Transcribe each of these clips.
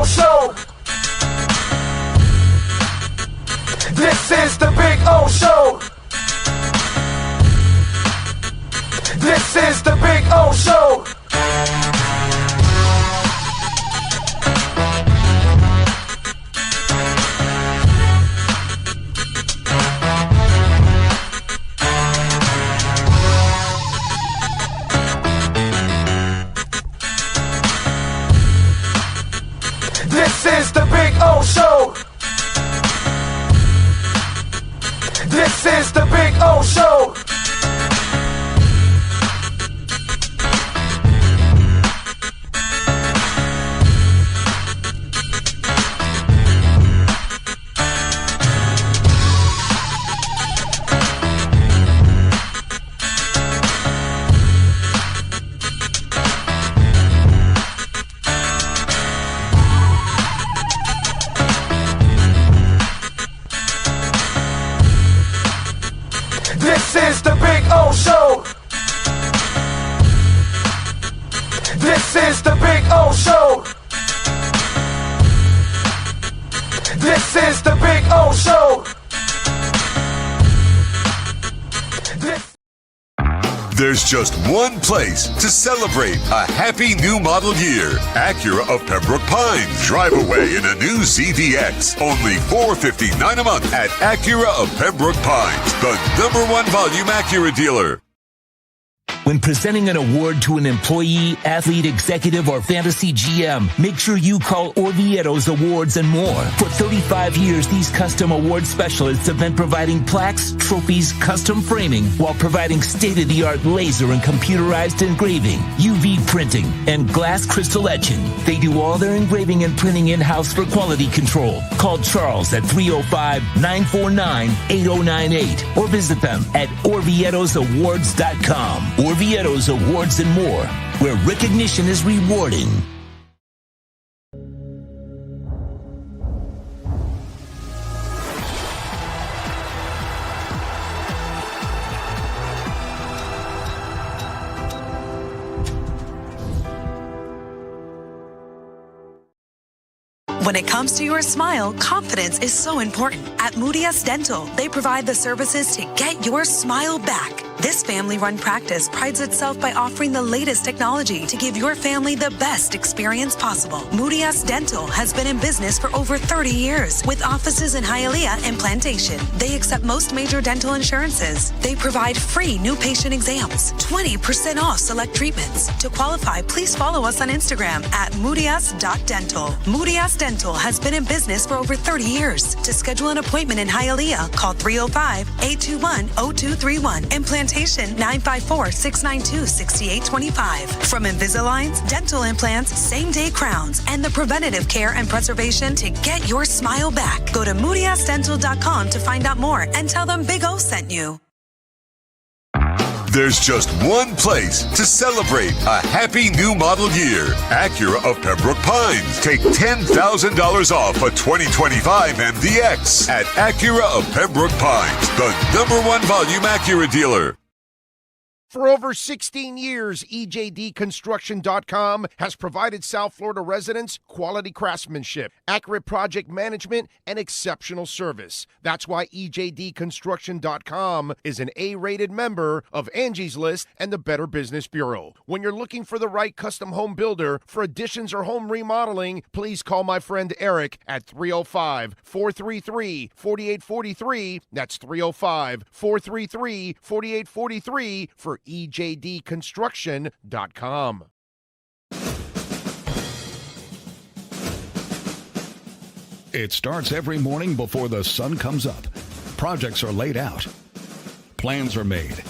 O Show. This is the Big O Show. This is the Big O Show. This is the Big O Show. This is the Big O Show. This is the Big O Show. This is the Big O Show. This is the Big O Show. There's just one place to celebrate a happy new model year. Acura of Pembroke Pines. Drive away in a new CVX. Only $459 a month at Acura of Pembroke Pines, the #1 volume Acura dealer. When presenting an award to an employee, athlete, executive, or fantasy GM, make sure you call Orvieto's Awards and More. For 35 years, these custom award specialists have been providing plaques, trophies, custom framing, while providing state-of-the-art laser and computerized engraving, UV printing, and glass crystal etching. They do all their engraving and printing in-house for quality control. Call Charles at 305-949-8098 or visit them at orvietosawards.com. Orvieto's Awards and More, where recognition is rewarding. When it comes to your smile, confidence is so important. At Moody Dental, they provide the services to get your smile back. This family-run practice prides itself by offering the latest technology to give your family the best experience possible. Moody Dental has been in business for over 30 years with offices in Hialeah and Plantation. They accept most major dental insurances. They provide free new patient exams, 20% off select treatments. To qualify, please follow us on Instagram at moodys.dental. Moody Dental has been in business for over 30 years. To schedule an appointment in Hialeah, call 305-821-0231 and Plantation 954-692-6825. From Invisaligns, dental implants, same-day crowns, and the preventative care and preservation to get your smile back. Go to moodysdental.com to find out more and tell them Big O sent you. There's just one place to celebrate a happy new model year. Acura of Pembroke Pines. Take $10,000 off a 2025 MDX at Acura of Pembroke Pines, the #1 volume Acura dealer. For over 16 years, EJDconstruction.com has provided South Florida residents quality craftsmanship, accurate project management, and exceptional service. That's why EJDconstruction.com is an A-rated member of Angie's List and the Better Business Bureau. When you're looking for the right custom home builder for additions or home remodeling, please call my friend Eric at 305-433-4843. That's 305-433-4843 for EJDconstruction.com. It starts every morning before the sun comes up. Projects are laid out. Plans are made.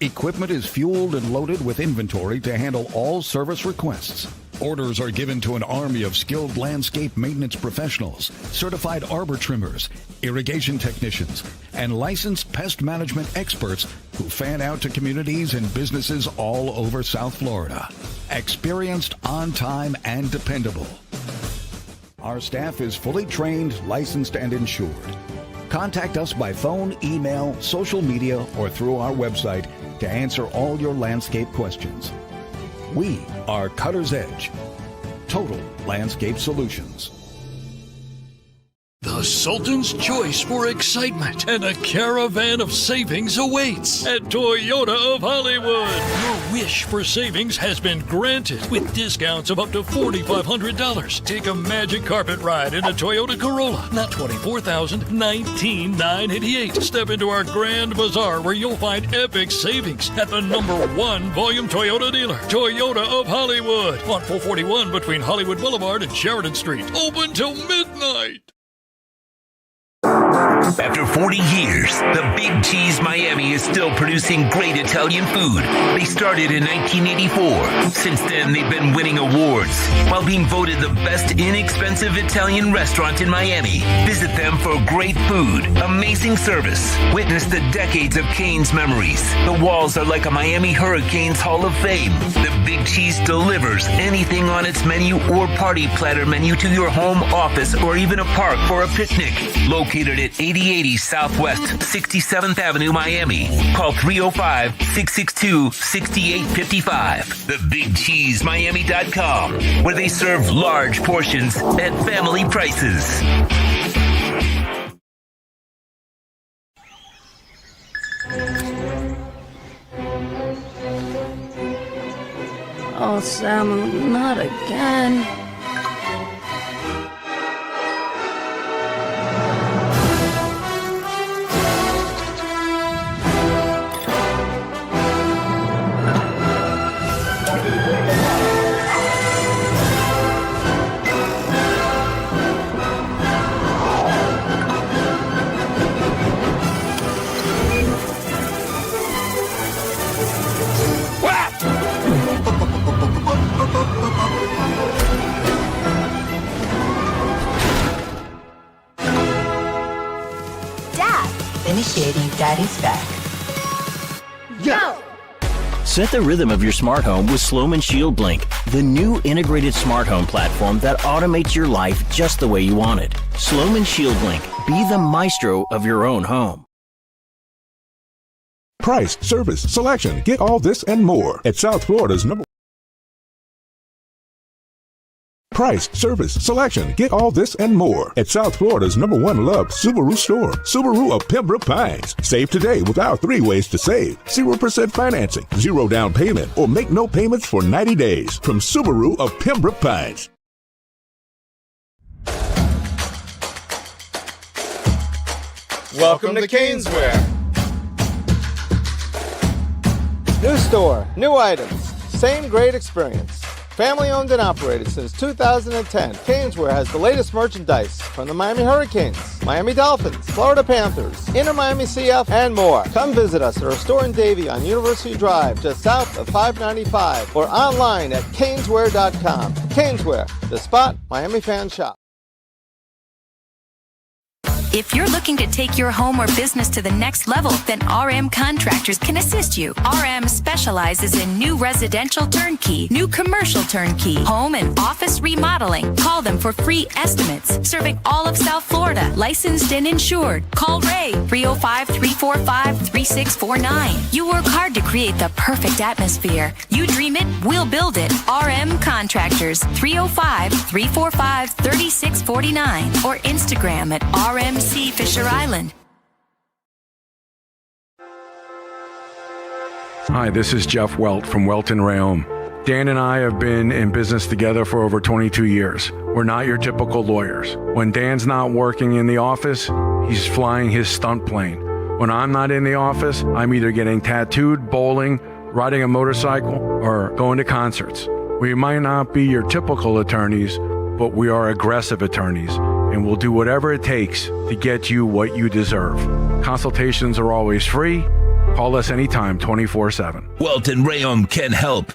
Equipment is fueled and loaded with inventory to handle all service requests. Orders are given to an army of skilled landscape maintenance professionals, certified arbor trimmers, irrigation technicians, and licensed pest management experts who fan out to communities and businesses all over South Florida. Experienced, on time, and dependable. Our staff is fully trained, licensed, and insured. Contact us by phone, email, social media, or through our website to answer all your landscape questions. We are Cutter's Edge. Total Landscape Solutions. The Sultan's choice for excitement and a caravan of savings awaits at Toyota of Hollywood. Your wish for savings has been granted with discounts of up to $4,500. Take a magic carpet ride in a Toyota Corolla, not $24,000, $19,988. Step into our Grand Bazaar where you'll find epic savings at the #1 volume Toyota dealer, Toyota of Hollywood, on 441 between Hollywood Boulevard and Sheridan Street. Open till midnight. After 40 years, the Big Cheese Miami is still producing great Italian food. They started in 1984. Since then, they've been winning awards while being voted the best inexpensive Italian restaurant in Miami. Visit them for great food, amazing service. Witness the decades of Cane's memories. The walls are like a Miami Hurricanes Hall of Fame. The Big Cheese delivers anything on its menu or party platter menu to your home, office, or even a park for a picnic. Located at 8080 Southwest 67th Avenue, Miami. Call 305-662-6855. TheBigCheeseMiami.com, where they serve large portions at family prices. Oh, Sam, not again. Initiating Daddy's back. Go! Set the rhythm of your smart home with Slomin Shield Blink, the new integrated smart home platform that automates your life just the way you want it. Slomin Shield Blink. Be the maestro of your own home. Price, service, selection. Get all this and more at South Florida's number. Price, service, selection. Get all this and more at South Florida's #1 loved Subaru store. Subaru of Pembroke Pines. Save today with our 3 ways to save. 0% financing, 0 down payment, or make no payments for 90 days. From Subaru of Pembroke Pines. Welcome to Caneswear. New store, new items, same great experience. Family owned and operated since 2010, Caneswear has the latest merchandise from the Miami Hurricanes, Miami Dolphins, Florida Panthers, Inter Miami CF, and more. Come visit us at our store in Davie on University Drive, just south of 595, or online at caneswear.com. Caneswear, the spot Miami fans shop. If you're looking to take your home or business to the next level, then RM Contractors can assist you. RM specializes in new residential turnkey, new commercial turnkey, home and office remodeling. Call them for free estimates. Serving all of South Florida, licensed and insured. Call Ray, 305-345-3649. You work hard to create the perfect atmosphere. You dream it, we'll build it. RM Contractors, 305-345-3649. Or Instagram at RMC Fisher Island. Hi, this is Jeff Welt from Welton Ray. Dan and I have been in business together for over 22 years. We're not your typical lawyers. When Dan's not working in the office, he's flying his stunt plane. When I'm not in the office, I'm either getting tattooed, bowling, riding a motorcycle, or going to concerts. We might not be your typical attorneys, but we are aggressive attorneys, and we'll do whatever it takes to get you what you deserve. Consultations are always free. Call us anytime, 24/7. Welton Ray can help.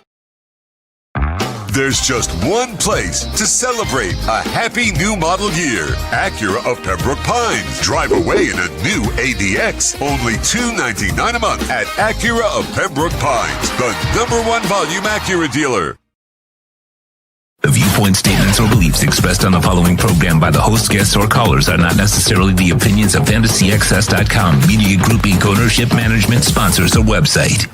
There's just one place to celebrate a happy new model year. Acura of Pembroke Pines. Drive away in a new ADX. Only $299 a month at Acura of Pembroke Pines, the #1 volume Acura dealer. The viewpoint, statements, or beliefs expressed on the following program by the host, guests, or callers are not necessarily the opinions of FantasyXS.com, Media Group Inc. ownership, management, sponsors, or website.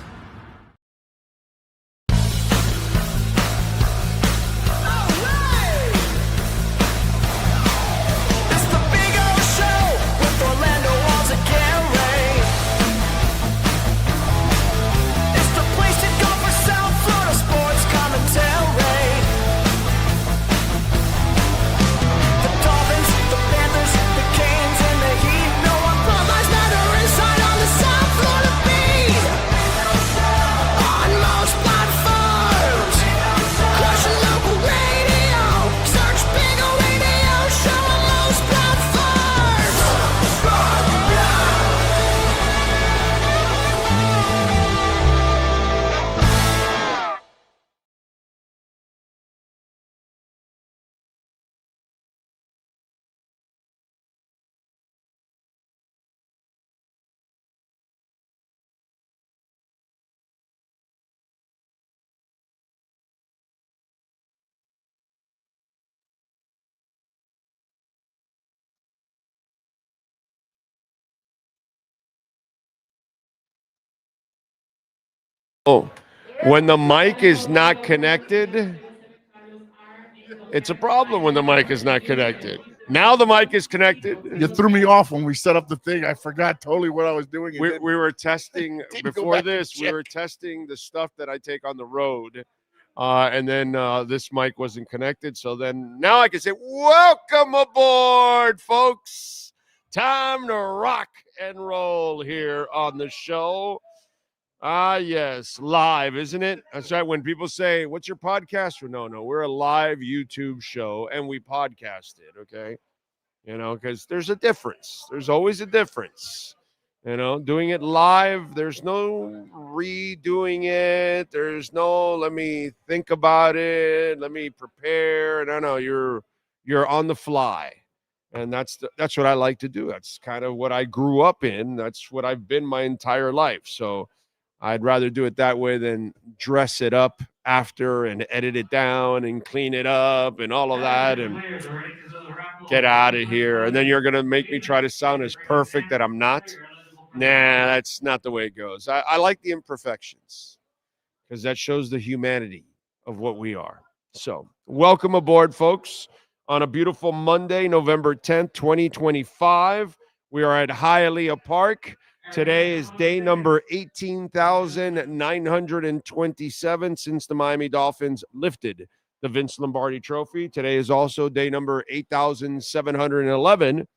Oh, when the mic is not connected, it's a problem when the mic is not connected. Now the mic is connected. You threw me off when we set up the thing. I forgot totally what I was doing. We were testing before this. We check. were testing the stuff that I take on the road, and then this mic wasn't connected. So then now I can say, "Welcome aboard, folks! Time to rock and roll here on the show." Yes, live, isn't it? That's right. When people say, "What's your podcast?" No, we're a live YouTube show and we podcast it, okay? Because there's a difference. There's always a difference. Doing it live, there's no redoing it. There's no let me think about it, let me prepare. No, you're on the fly. And that's what I like to do. That's kind of what I grew up in. That's what I've been my entire life. So I'd rather do it that way than dress it up after and edit it down and clean it up and all of that and get out of here. And then you're going to make me try to sound as perfect that I'm not. Nah, that's not the way it goes. I like the imperfections because that shows the humanity of what we are. So welcome aboard, folks, on a beautiful Monday, November 10th, 2025. We are at Hialeah Park. Today is day number 18,927 since the Miami Dolphins lifted the Vince Lombardi Trophy. Today is also day number 8,711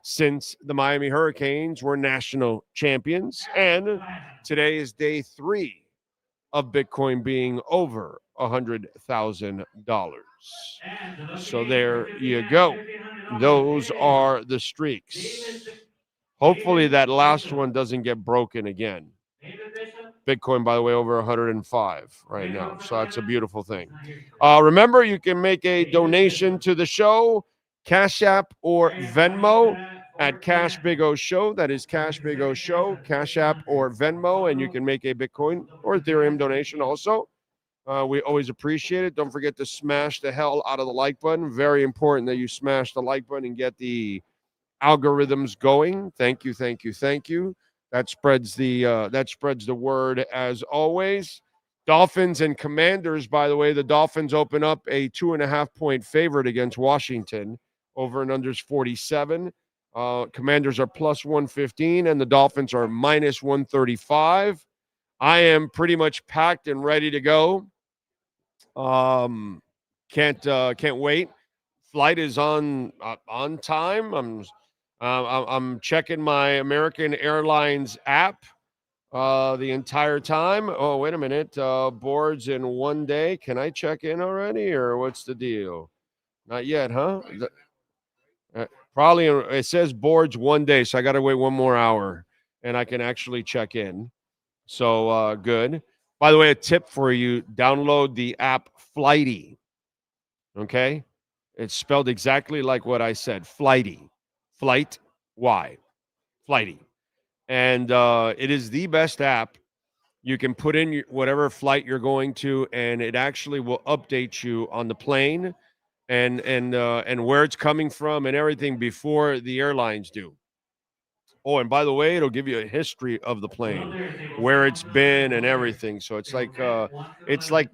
since the Miami Hurricanes were national champions. And today is day 3 of Bitcoin being over $100,000. So there you go. Those are the streaks. Hopefully that last one doesn't get broken again. Bitcoin, by the way, over 105 right now. So that's a beautiful thing. Remember, you can make a donation to the show, Cash App or Venmo at Cash Big O Show. That is Cash Big O Show, Cash App or Venmo. And you can make a Bitcoin or Ethereum donation also. We always appreciate it. Don't forget to smash the hell out of the like button. Very important that you smash the like button and get the algorithms going. Thank you. That spreads the word as always. Dolphins and Commanders, by the way, the Dolphins open up a 2.5-point favorite against Washington. Over and unders 47. Commanders are plus 115 and the Dolphins are minus 135. I am pretty much packed and ready to go. Can't wait. Flight is on time. I'm checking my American Airlines app the entire time. Oh, wait a minute. Boards in 1 day. Can I check in already, or what's the deal? Not yet, huh? Probably it says boards 1 day, so I got to wait 1 more hour, and I can actually check in. So good. By the way, a tip for you: download the app Flighty. Okay, it's spelled exactly like what I said. Flighty. Flight Y. Flighty. And it is the best app. You can put in whatever flight you're going to, and it actually will update you on the plane and where it's coming from and everything before the airlines do. Oh, and by the way, it'll give you a history of the plane, where it's been and everything. So it's like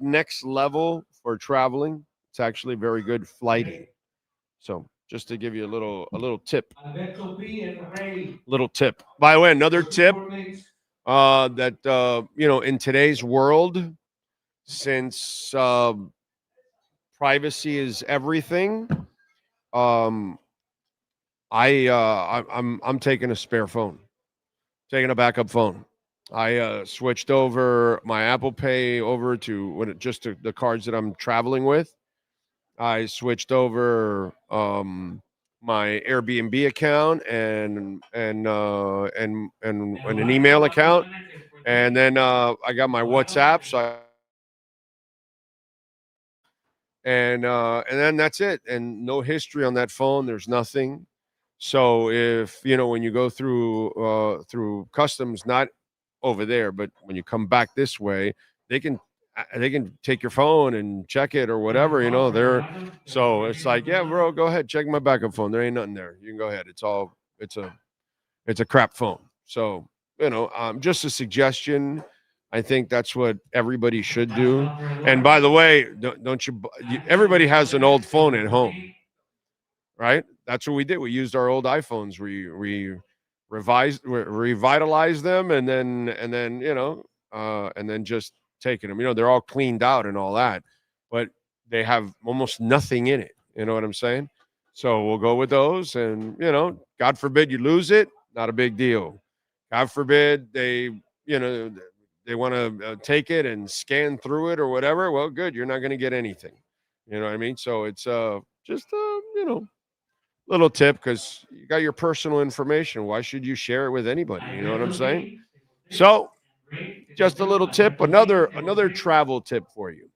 next level for traveling. It's actually very good. Flighty. So just to give you a little tip. Little tip. By the way, another tip that in today's world, since privacy is everything, I'm taking a spare phone, taking a backup phone. I switched over my Apple Pay over to the cards that I'm traveling with. I switched over my Airbnb account and an email account, and then I got my WhatsApp. So and then that's it, and no history on that phone. There's nothing. So if when you go through customs, not over there, but when you come back this way, they can take your phone and check it or whatever, so it's like, yeah, bro, go ahead, check my backup phone. There ain't nothing there. You can go ahead. It's a crap phone. So, just a suggestion. I think that's what everybody should do. And by the way, don't you? Everybody has an old phone at home, right? That's what we did. We used our old iPhones. We revitalized them, and then and then just taking them. They're all cleaned out and all that, but they have almost nothing in it. You know what I'm saying? So we'll go with those, and God forbid you lose it, not a big deal. God forbid they want to take it and scan through it or whatever. Well, good, you're not going to get anything. You know what I mean? So it's just little tip, because you got your personal information. Why should you share it with anybody? You know what I'm saying? So just a little tip, another travel tip for you.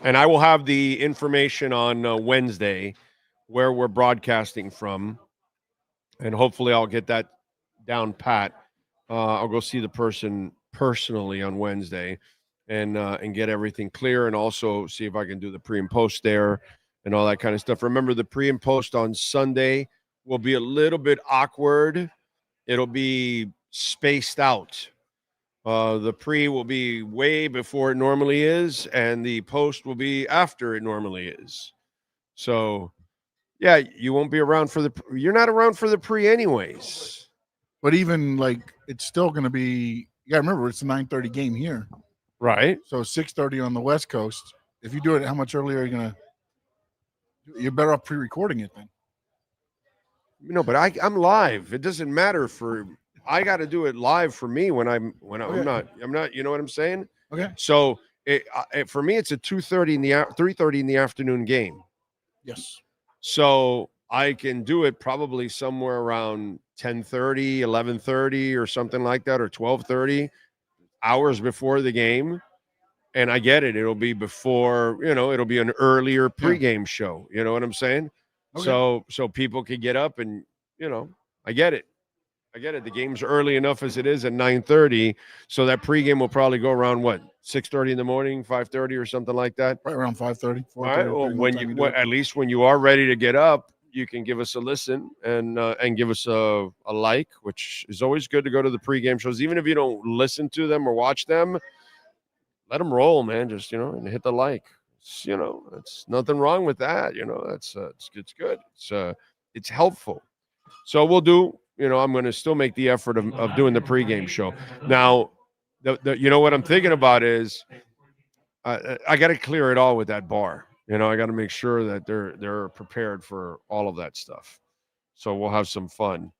And I will have the information on Wednesday where we're broadcasting from, and hopefully I'll get that down pat. I'll go see the person personally on Wednesday and get everything clear, and also see if I can do the pre and post there and all that kind of stuff. Remember, the pre and post on Sunday will be a little bit awkward. It'll be spaced out. The pre will be way before it normally is, and the post will be after it normally is. So, yeah, you won't be around for you're not around for the pre anyways. But even it's still going to be, you got to remember, it's a 9:30 game here. Right. So 6:30 on the West Coast. If you do it, how much earlier are you going to? You're better off pre-recording it then. But I'm live. It doesn't matter I got to do it live for me when I'm not. You know what I'm saying? Okay. So for me, it's a 3:30 in the afternoon game. Yes. So I can do it probably somewhere around 10:30, 11:30, or something like that, or 12:30, hours before the game. And I get it. It'll be before, it'll be an earlier pregame show. You know what I'm saying? Okay. So people can get up and, I get it. The game's early enough as it is at 9:30. So that pregame will probably go around 6:30 in the morning, 5:30 or something like that. Right around 5:30. All right. Well, at least when you are ready to get up, you can give us a listen and give us a like, which is always good to go to the pregame shows. Even if you don't listen to them or watch them, let them roll, man. Just, and hit the like. It's nothing wrong with that. It's good. It's helpful. So we'll do, I'm going to still make the effort of doing the pregame show. Now, what I'm thinking about is I got to clear it all with that bar. I got to make sure that they're prepared for all of that stuff. So we'll have some fun.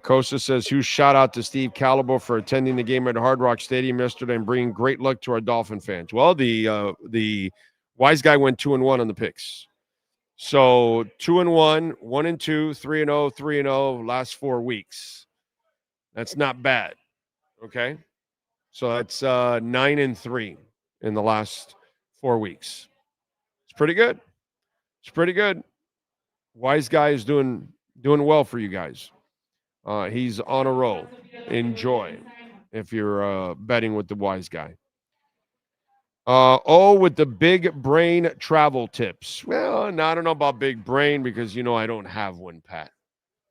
Costa says, huge shout out to Steve Calibro for attending the game at Hard Rock Stadium yesterday and bringing great luck to our Dolphin fans. Well, the wise guy went 2-1 on the picks. So 2-1, 1-2, 3-0, 3-0 last 4 weeks. That's not bad. Okay. So that's 9-3 in the last 4 weeks. It's pretty good. Wise guy is doing well for you guys. He's on a roll. Enjoy if you're betting with the wise guy. With the big brain travel tips. Well, no, I don't know about big brain because, I don't have one, Pat.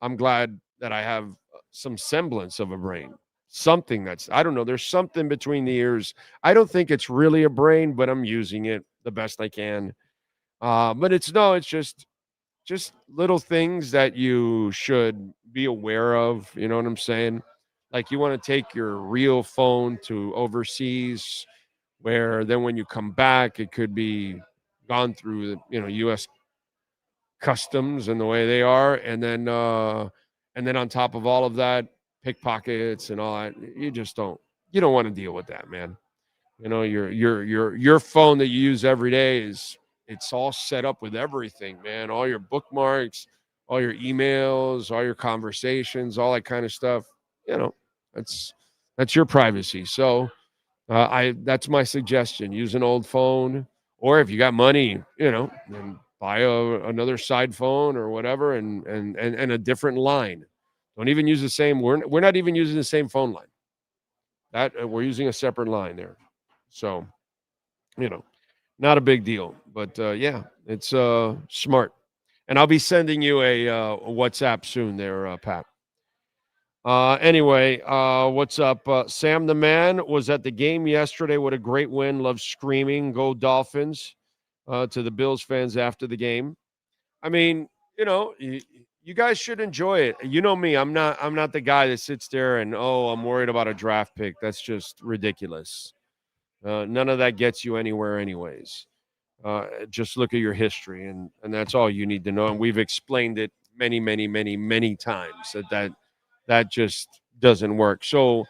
I'm glad that I have some semblance of a brain. Something I don't know. There's something between the ears. I don't think it's really a brain, but I'm using it the best I can. But it's just little things that you should be aware of. You know what I'm saying? Like you want to take your real phone to overseas, where then when you come back, it could be gone through the, U.S. customs and the way they are. And then on top of all of that, pickpockets and all that, you don't want to deal with that, man. Your phone that you use every day it's all set up with everything, man. All your bookmarks, all your emails, all your conversations, all that kind of stuff. That's your privacy. So that's my suggestion. Use an old phone, or if you got money, then buy another side phone or whatever, and a different line. Don't even use the same. We're not even using the same phone line. That we're using a separate line there. So, not a big deal, but yeah, it's smart. And I'll be sending you a WhatsApp soon there, Pat. Anyway, what's up? Sam the Man was at the game yesterday. What a great win. Love screaming, go Dolphins, to the Bills fans after the game. I mean, you guys should enjoy it. You know me. I'm not the guy that sits there and, I'm worried about a draft pick. That's just ridiculous. None of that gets you anywhere anyways. Just look at your history, and that's all you need to know. And we've explained it many, many, many, many times that just doesn't work. So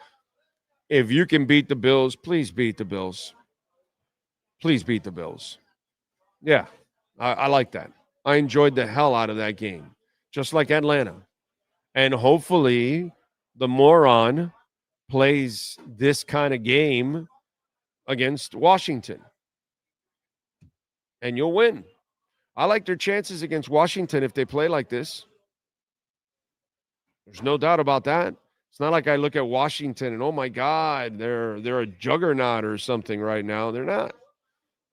if you can beat the Bills, please beat the Bills. Please beat the Bills. Yeah, I like that. I enjoyed the hell out of that game, just like Atlanta. And hopefully the moron plays this kind of game against Washington. And you'll win. I like their chances against Washington if they play like this. There's no doubt about that. It's not like I look at Washington and, oh, my God, they're a juggernaut or something right now. They're not.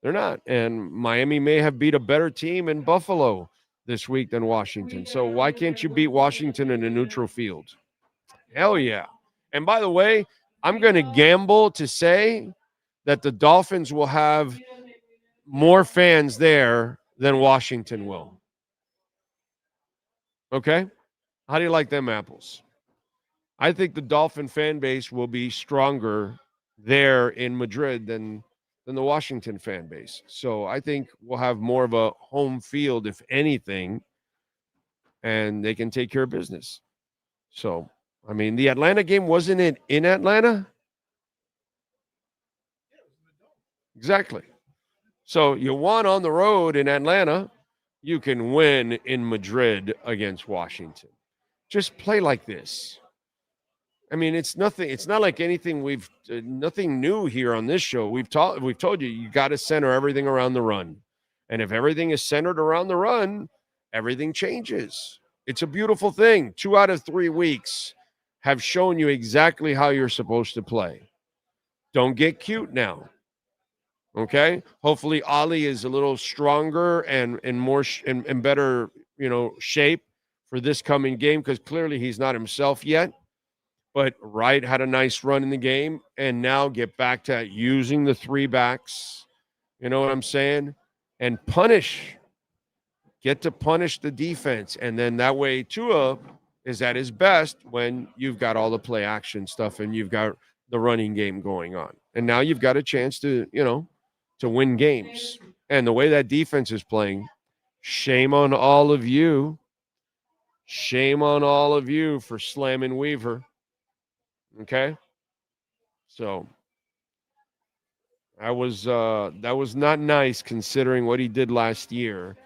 They're not. And Miami may have beat a better team in Buffalo this week than Washington. So why can't you beat Washington in a neutral field? Hell yeah. And by the way, I'm going to gamble to say that the Dolphins will have more fans there than Washington will. Okay? How do you like them apples? I think the Dolphin fan base will be stronger there in Madrid than the Washington fan base. So I think we'll have more of a home field, if anything, and they can take care of business. So, I mean, the Atlanta game, wasn't it in Atlanta? Exactly. So you won on the road in Atlanta, you can win in Madrid against Washington. Just play like this. I mean, it's nothing. It's not like anything nothing new here on this show. We've told you got to center everything around the run. And if everything is centered around the run, everything changes. It's a beautiful thing. 2 out of 3 weeks have shown you exactly how you're supposed to play. Don't get cute now. Okay? Hopefully Ali is a little stronger and more in better, shape for this coming game, because clearly he's not himself yet. But Wright had a nice run in the game, and now get back to using the 3 backs. You know what I'm saying? And punish. Get to punish the defense. And then that way Tua is at his best when you've got all the play action stuff and you've got the running game going on. And now you've got a chance to, to win games. And the way that defense is playing, shame on all of you. Shame on all of you for slamming Weaver. Okay? So that was not nice considering what he did last year.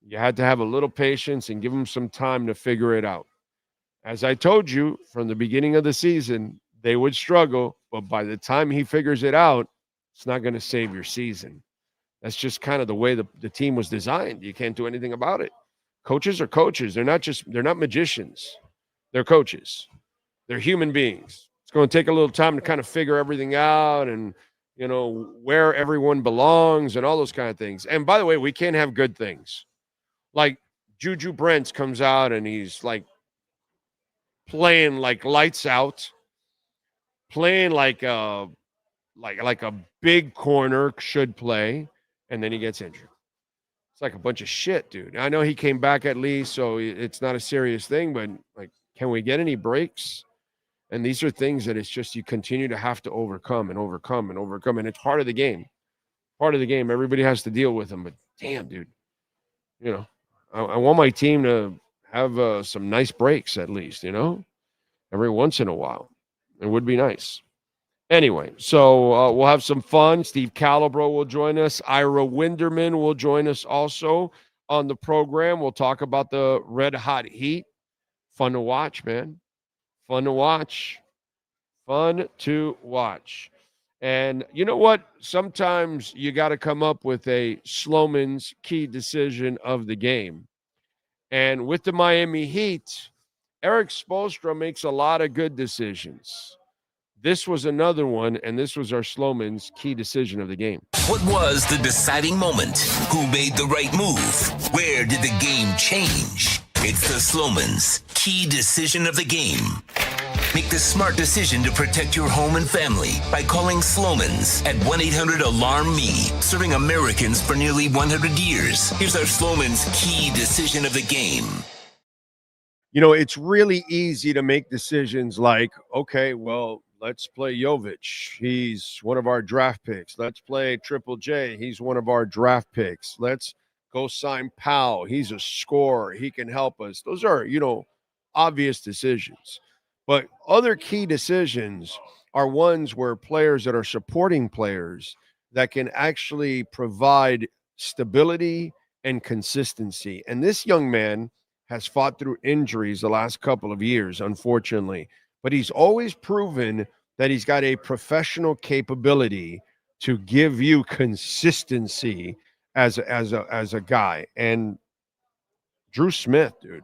You had to have a little patience and give him some time to figure it out. As I told you from the beginning of the season, they would struggle, but by the time he figures it out, it's not going to save your season. That's just kind of the way the team was designed. You can't do anything about it. Coaches are coaches. They're not magicians. They're coaches. They're human beings. It's going to take a little time to kind of figure everything out and, where everyone belongs and all those kind of things. And by the way, we can't have good things. Like Juju Brents comes out and he's like playing like lights out, playing like a big corner should play, and then he gets injured. It's like a bunch of shit, dude. I know he came back at least, so it's not a serious thing, but like, can we get any breaks? And these are things that it's just you continue to have to overcome and overcome and overcome, and it's part of the game. Part of the game. Everybody has to deal with them, but damn, dude, I want my team to have some nice breaks at least, every once in a while. It would be nice. Anyway, so we'll have some fun. Steve Calibro will join us. Ira Winderman will join us also on the program. We'll talk about the Red Hot Heat. Fun to watch, man. Fun to watch. Fun to watch. And you know what? Sometimes you got to come up with a Slomin's key decision of the game. And with the Miami Heat, Eric Spoelstra makes a lot of good decisions. This was another one, and this was our Slomin's key decision of the game. What was the deciding moment? Who made the right move? Where did the game change? It's the Slomin's key decision of the game. Make the smart decision to protect your home and family by calling Slomin's at 1-800-ALARM-ME, serving Americans for nearly 100 years. Here's our Slomin's key decision of the game. You know, it's really easy to make decisions like, okay, well, let's play Jovic. He's one of our draft picks. Let's play Triple J. He's one of our draft picks. Let's go sign Powell. He's a scorer. He can help us. Those are, obvious decisions. But other key decisions are ones where players that are supporting players that can actually provide stability and consistency. And this young man has fought through injuries the last couple of years, unfortunately. But he's always proven that he's got a professional capability to give you consistency as a guy. And Drew Smith, dude,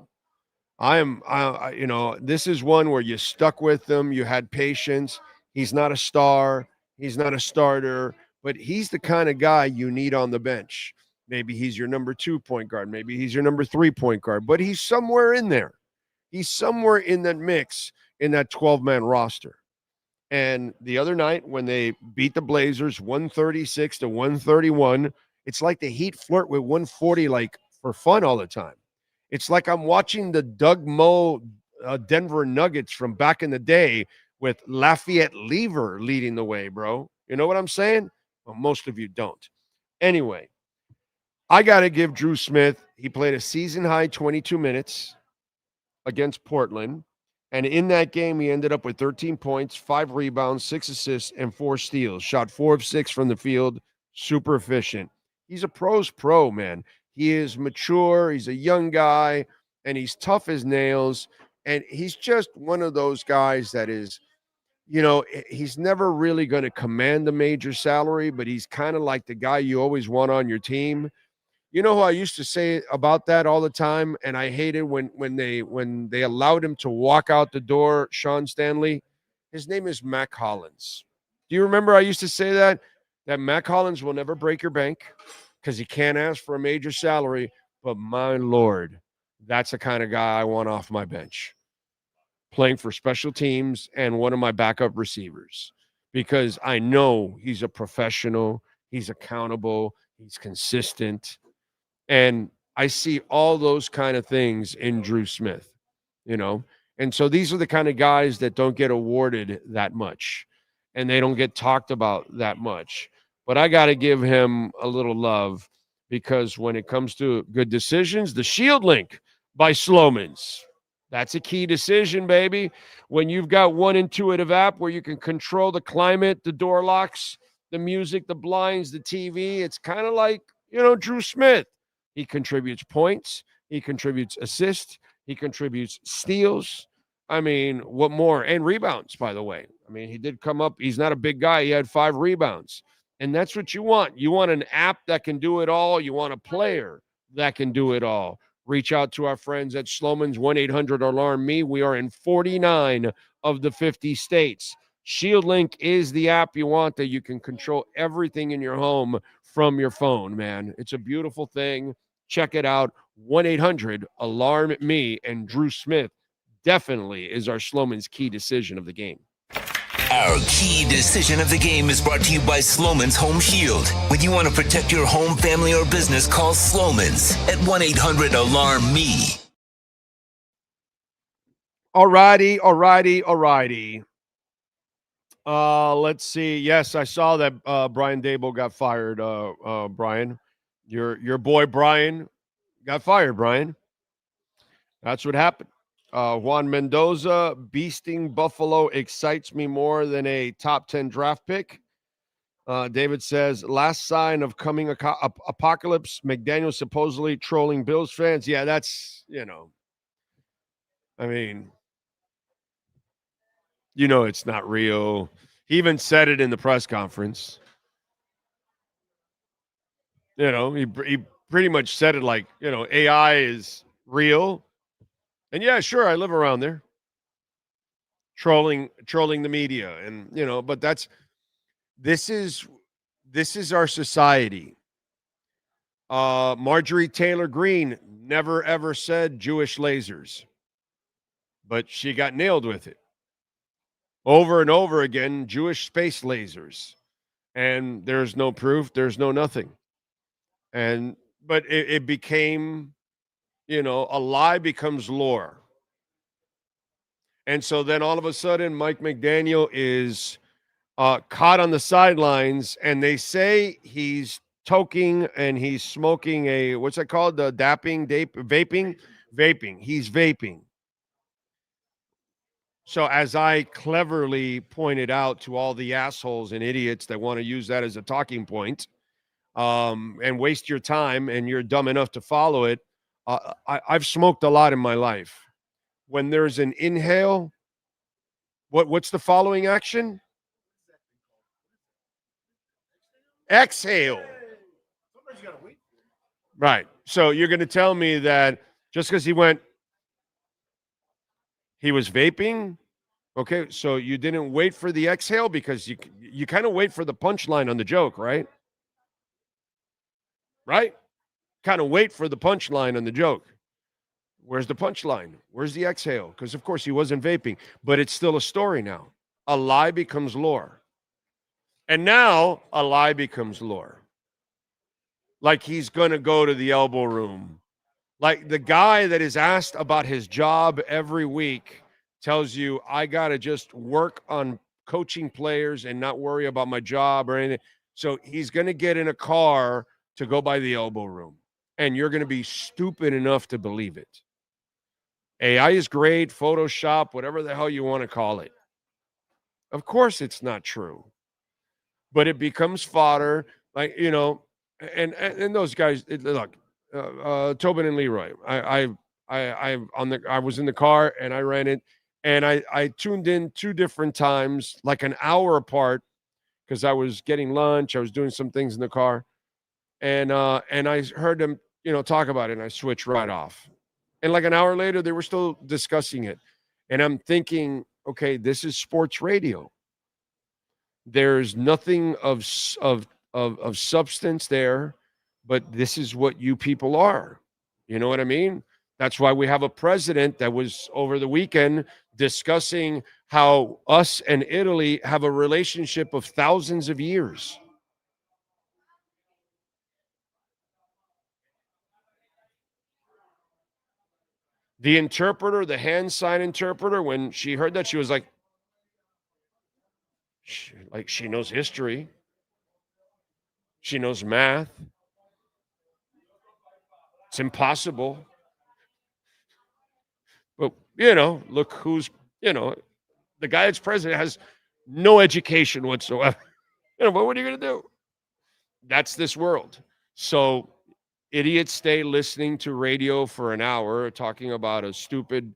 this is one where you stuck with him. You had patience. He's not a star. He's not a starter, but he's the kind of guy you need on the bench. Maybe he's your number 2 point guard. Maybe he's your number 3 point guard, but he's somewhere in there. He's somewhere in that mix, in that 12-man roster. And the other night when they beat the Blazers 136-131, it's like the Heat flirt with 140 like for fun all the time. It's like I'm watching the Doug Moe Denver Nuggets from back in the day with Lafayette Lever leading the way, bro. You know what I'm saying? Well, most of you don't. Anyway, I got to give Drew Smith, he played a season-high 22 minutes against Portland. And in that game, he ended up with 13 points, 5 rebounds, 6 assists, and 4 steals. Shot 4 of 6 from the field. Super efficient. He's a pro's pro, man. He is mature. He's a young guy, and he's tough as nails. And he's just one of those guys that is, he's never really going to command a major salary, but he's kind of like the guy you always want on your team. You know who I used to say about that all the time, and I hated when they allowed him to walk out the door, Sean Stanley? His name is Mac Hollins. Do you remember I used to say that Mac Hollins will never break your bank because he can't ask for a major salary, but my Lord, that's the kind of guy I want off my bench, playing for special teams and one of my backup receivers, because I know he's a professional, he's accountable, he's consistent. And I see all those kind of things in Drew Smith, And so these are the kind of guys that don't get awarded that much, and they don't get talked about that much. But I got to give him a little love, because when it comes to good decisions, the Shield Link by Slomin's, that's a key decision, baby. When you've got one intuitive app where you can control the climate, the door locks, the music, the blinds, the TV, it's kind of like, Drew Smith. He contributes points. He contributes assists. He contributes steals. I mean, what more? And rebounds, by the way. I mean, he did come up. He's not a big guy. He had 5 rebounds. And that's what you want. You want an app that can do it all. You want a player that can do it all. Reach out to our friends at Slomin's, 1-800-ALARM-ME. We are in 49 of the 50 states. Shield Link is the app you want that you can control everything in your home from your phone, man. It's a beautiful thing. Check it out. 1-800-ALARM-ME. And Drew Smith definitely is our Slomin's key decision of the game. Our key decision of the game is brought to you by Slomin's Home Shield. When you want to protect your home, family, or business, call Slomin's at 1-800-ALARM-ME. Alrighty. Let's see. Yes, I saw that Brian Dable got fired. Brian, your boy Brian got fired. Brian, that's what happened. Juan Mendoza, beasting Buffalo excites me more than a top 10 draft pick. David says, last sign of coming apocalypse, McDaniel supposedly trolling Bills fans. Yeah, that's, I mean, it's not real. He even said it in the press conference. He pretty much said it like, AI is real. And yeah, sure, I live around there. Trolling the media. And, but this is our society. Marjorie Taylor Greene never, ever said Jewish lasers, but she got nailed with it. Over and over again, Jewish space lasers. And there's no proof, there's no nothing. But it became, a lie becomes lore. And so then all of a sudden, Mike McDaniel is caught on the sidelines, and they say he's toking and he's smoking what's that called? The vaping? Vaping. He's vaping. So as I cleverly pointed out to all the assholes and idiots that want to use that as a talking point and waste your time, and you're dumb enough to follow it, I've smoked a lot in my life. When there's an inhale, what's the following action? Exhale. Right. So you're going to tell me that just because he was vaping? Okay, so you didn't wait for the exhale, because you kind of wait for the punchline on the joke, right? Right? Kind of wait for the punchline on the joke. Where's the punchline? Where's the exhale? Because, of course, he wasn't vaping. But it's still a story now. A lie becomes lore. And now a lie becomes lore. Like he's going to go to the elbow room. Like the guy that is asked about his job every week tells you, I got to just work on coaching players and not worry about my job or anything. So he's going to get in a car to go by the elbow room. And you're going to be stupid enough to believe it. AI is great, Photoshop, whatever the hell you want to call it. Of course it's not true. But it becomes fodder. Like, and those guys, look, Tobin and Leroy, I was in the car and I ran it, and I tuned in 2 different times, like an hour apart, because I was getting lunch, I was doing some things in the car, and I heard them, talk about it, and I switched right off. And like an hour later, they were still discussing it, and I'm thinking, okay, this is sports radio. There's nothing of substance there, but this is what you people are. You know what I mean? That's why we have a president that was over the weekend discussing how us and Italy have a relationship of thousands of years. The interpreter, the hand sign interpreter, when she heard that, she was like she knows history. She knows math. It's impossible. But, look who's, the guy that's president has no education whatsoever. But what are you going to do? That's this world. So idiots stay listening to radio for an hour talking about a stupid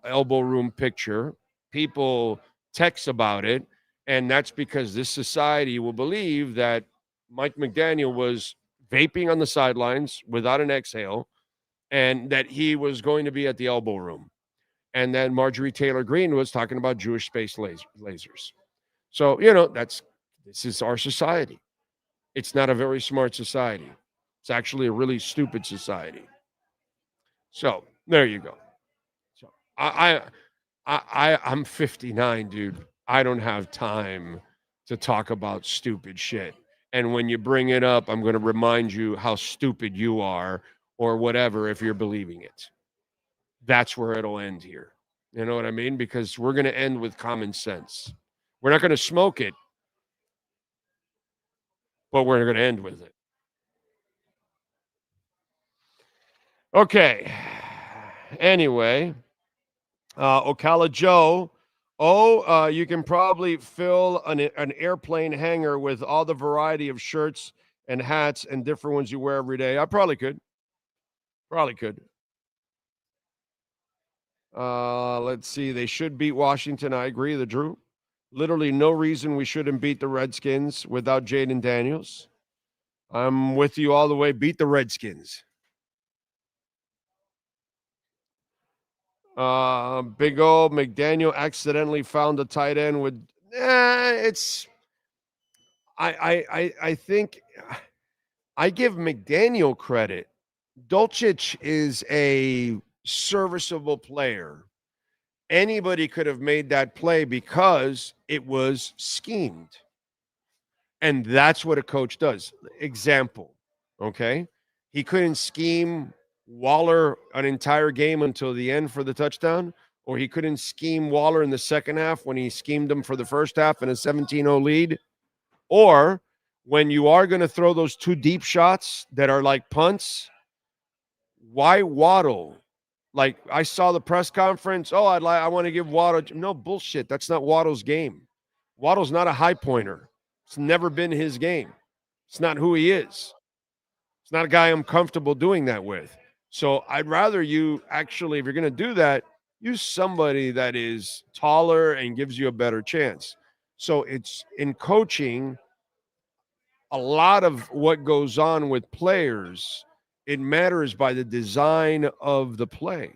elbow room picture. People text about it. And that's because this society will believe that Mike McDaniel was vaping on the sidelines without an exhale, and that he was going to be at the elbow room. And then Marjorie Taylor Greene was talking about Jewish space lasers. So, this is our society. It's not a very smart society. It's actually a really stupid society. So there you go. So I'm 59, dude. I don't have time to talk about stupid shit. And when you bring it up, I'm going to remind you how stupid you are or whatever if you're believing it. That's where it'll end here. You know what I mean? Because we're going to end with common sense. We're not going to smoke it, but we're going to end with it. Okay. Anyway, Ocala Joe. You can probably fill an airplane hangar with all the variety of shirts and hats and different ones you wear every day. I probably could. Let's see. They should beat Washington. I agree. The Drew. Literally no reason we shouldn't beat the Redskins without Jaden Daniels. I'm with you all the way. Beat the Redskins. Big old McDaniel accidentally found a tight end with I think I give McDaniel credit. Dolchich is a serviceable player. Anybody could have made that play because it was schemed. And that's what a coach does. Example, okay? He couldn't scheme Waller an entire game until the end for the touchdown, or he couldn't scheme Waller in the second half when he schemed him for the first half in a 17-0 lead, or when you are going to throw those two deep shots that are like punts, why Waddle? Like, I saw the press conference. Oh, I want to give Waddle. No, bullshit. That's not Waddle's game. Waddle's not a high pointer. It's never been his game. It's not who he is. It's not a guy I'm comfortable doing that with. So I'd rather you actually, if you're going to do that, use somebody that is taller and gives you a better chance. So it's in coaching, a lot of what goes on with players, it matters by the design of the play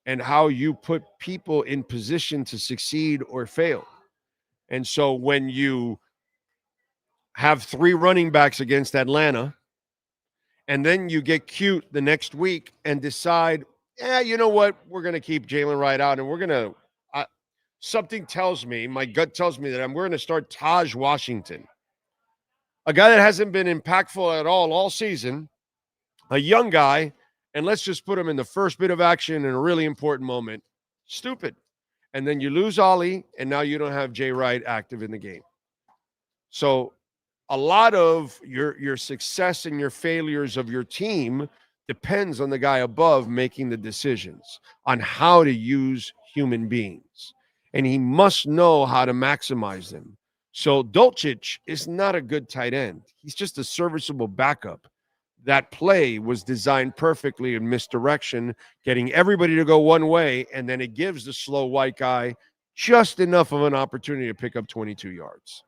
and how you put people in position to succeed or fail. And so when you have 3 running backs against Atlanta, and then you get cute the next week and decide, yeah, you know what? We're going to keep Jalen Wright out, and we're going to something tells me, my gut tells me that we're going to start Taj Washington, a guy that hasn't been impactful at all season, a young guy, and let's just put him in the first bit of action in a really important moment. Stupid. And then you lose Ollie, and now you don't have Jay Wright active in the game. So a lot of your success and your failures of your team depends on the guy above making the decisions on how to use human beings. And he must know how to maximize them. So Dulcich is not a good tight end. He's just a serviceable backup. That play was designed perfectly in misdirection, getting everybody to go one way, and then it gives the slow white guy just enough of an opportunity to pick up 22 yards.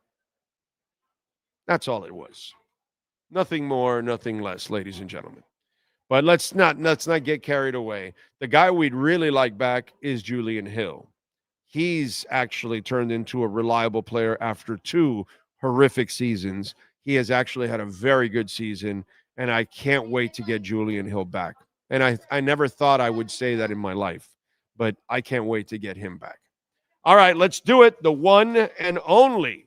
That's all it was. Nothing more, nothing less, ladies and gentlemen. But let's not get carried away. The guy we'd really like back is Julian Hill. He's actually turned into a reliable player after 2 horrific seasons. He has actually had a very good season, and I can't wait to get Julian Hill back. And I never thought I would say that in my life, but I can't wait to get him back. All right, let's do it. The one and only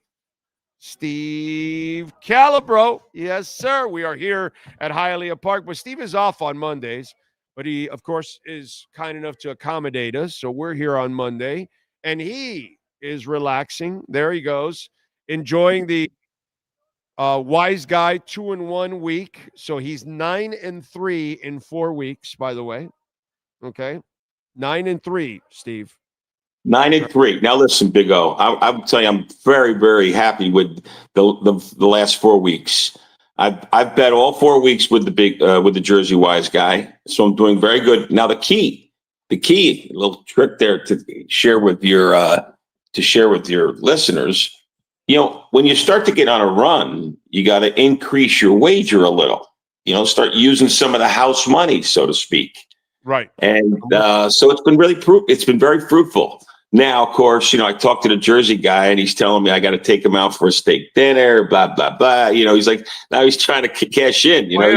Steve Calibro. Yes, sir. We are here at Hialeah Park, but Steve is off on Mondays, but he, of course, is kind enough to accommodate us. So we're here on Monday, and he is relaxing. There he goes, enjoying the Wise Guy 2-1 week. So he's 9-3 in 4 weeks, by the way. Okay. 9-3, Steve. 9-3. Now listen, Big O. I'll tell you, I'm very, very happy with the last 4 weeks. I've bet all 4 weeks with the Jersey Wise Guy, so I'm doing very good. Now the key, a little trick there to share with your listeners. You know, when you start to get on a run, you got to increase your wager a little. You know, start using some of the house money, so to speak. Right. And so it's been very fruitful. Now, of course, you know, I talked to the Jersey guy and he's telling me I got to take him out for a steak dinner, blah, blah, blah. You know, he's like, now he's trying to cash in. You know,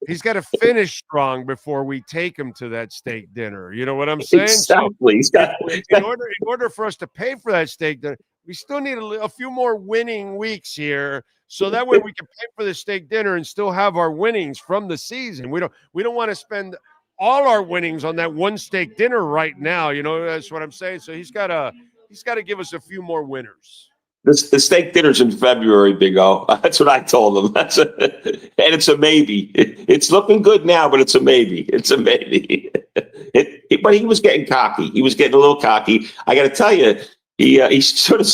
he's got to finish strong before we take him to that steak dinner. You know what I'm saying? Exactly. So in order for us to pay for that steak dinner, we still need a few more winning weeks here. So that way we can pay for the steak dinner and still have our winnings from the season. We don't want to spend all our winnings on that one steak dinner right now. You know, that's what I'm saying. So he's got to give us a few more winners. The steak dinner's in February, Big O. That's what I told him. And it's a maybe. It's looking good now, but it's a maybe. It's a maybe. But he was getting cocky. He was getting a little cocky. I got to tell you, he sort of.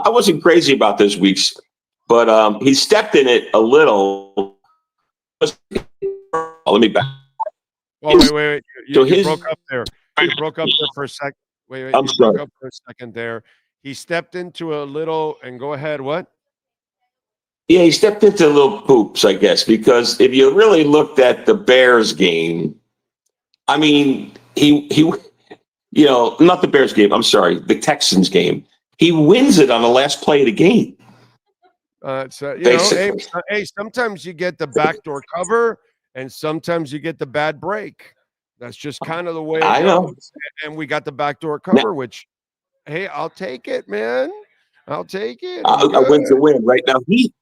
I wasn't crazy about those weeks, but he stepped in it a little. Let me back. Oh, wait. You broke up there. You broke up there for a second. Wait. I'm sorry. Broke up for a second there. He stepped into a little, and go ahead. What? Yeah, he stepped into little poops, I guess, because if you really looked at the Bears game, I mean, he you know, not the Bears game. I'm sorry, the Texans game. He wins it on the last play of the game. Hey, sometimes you get the backdoor cover, and sometimes you get the bad break. That's just kind of the way it I know. goes. And we got the backdoor cover, which, hey, I'll take it, man. I'll take it. A win's a win. Right now,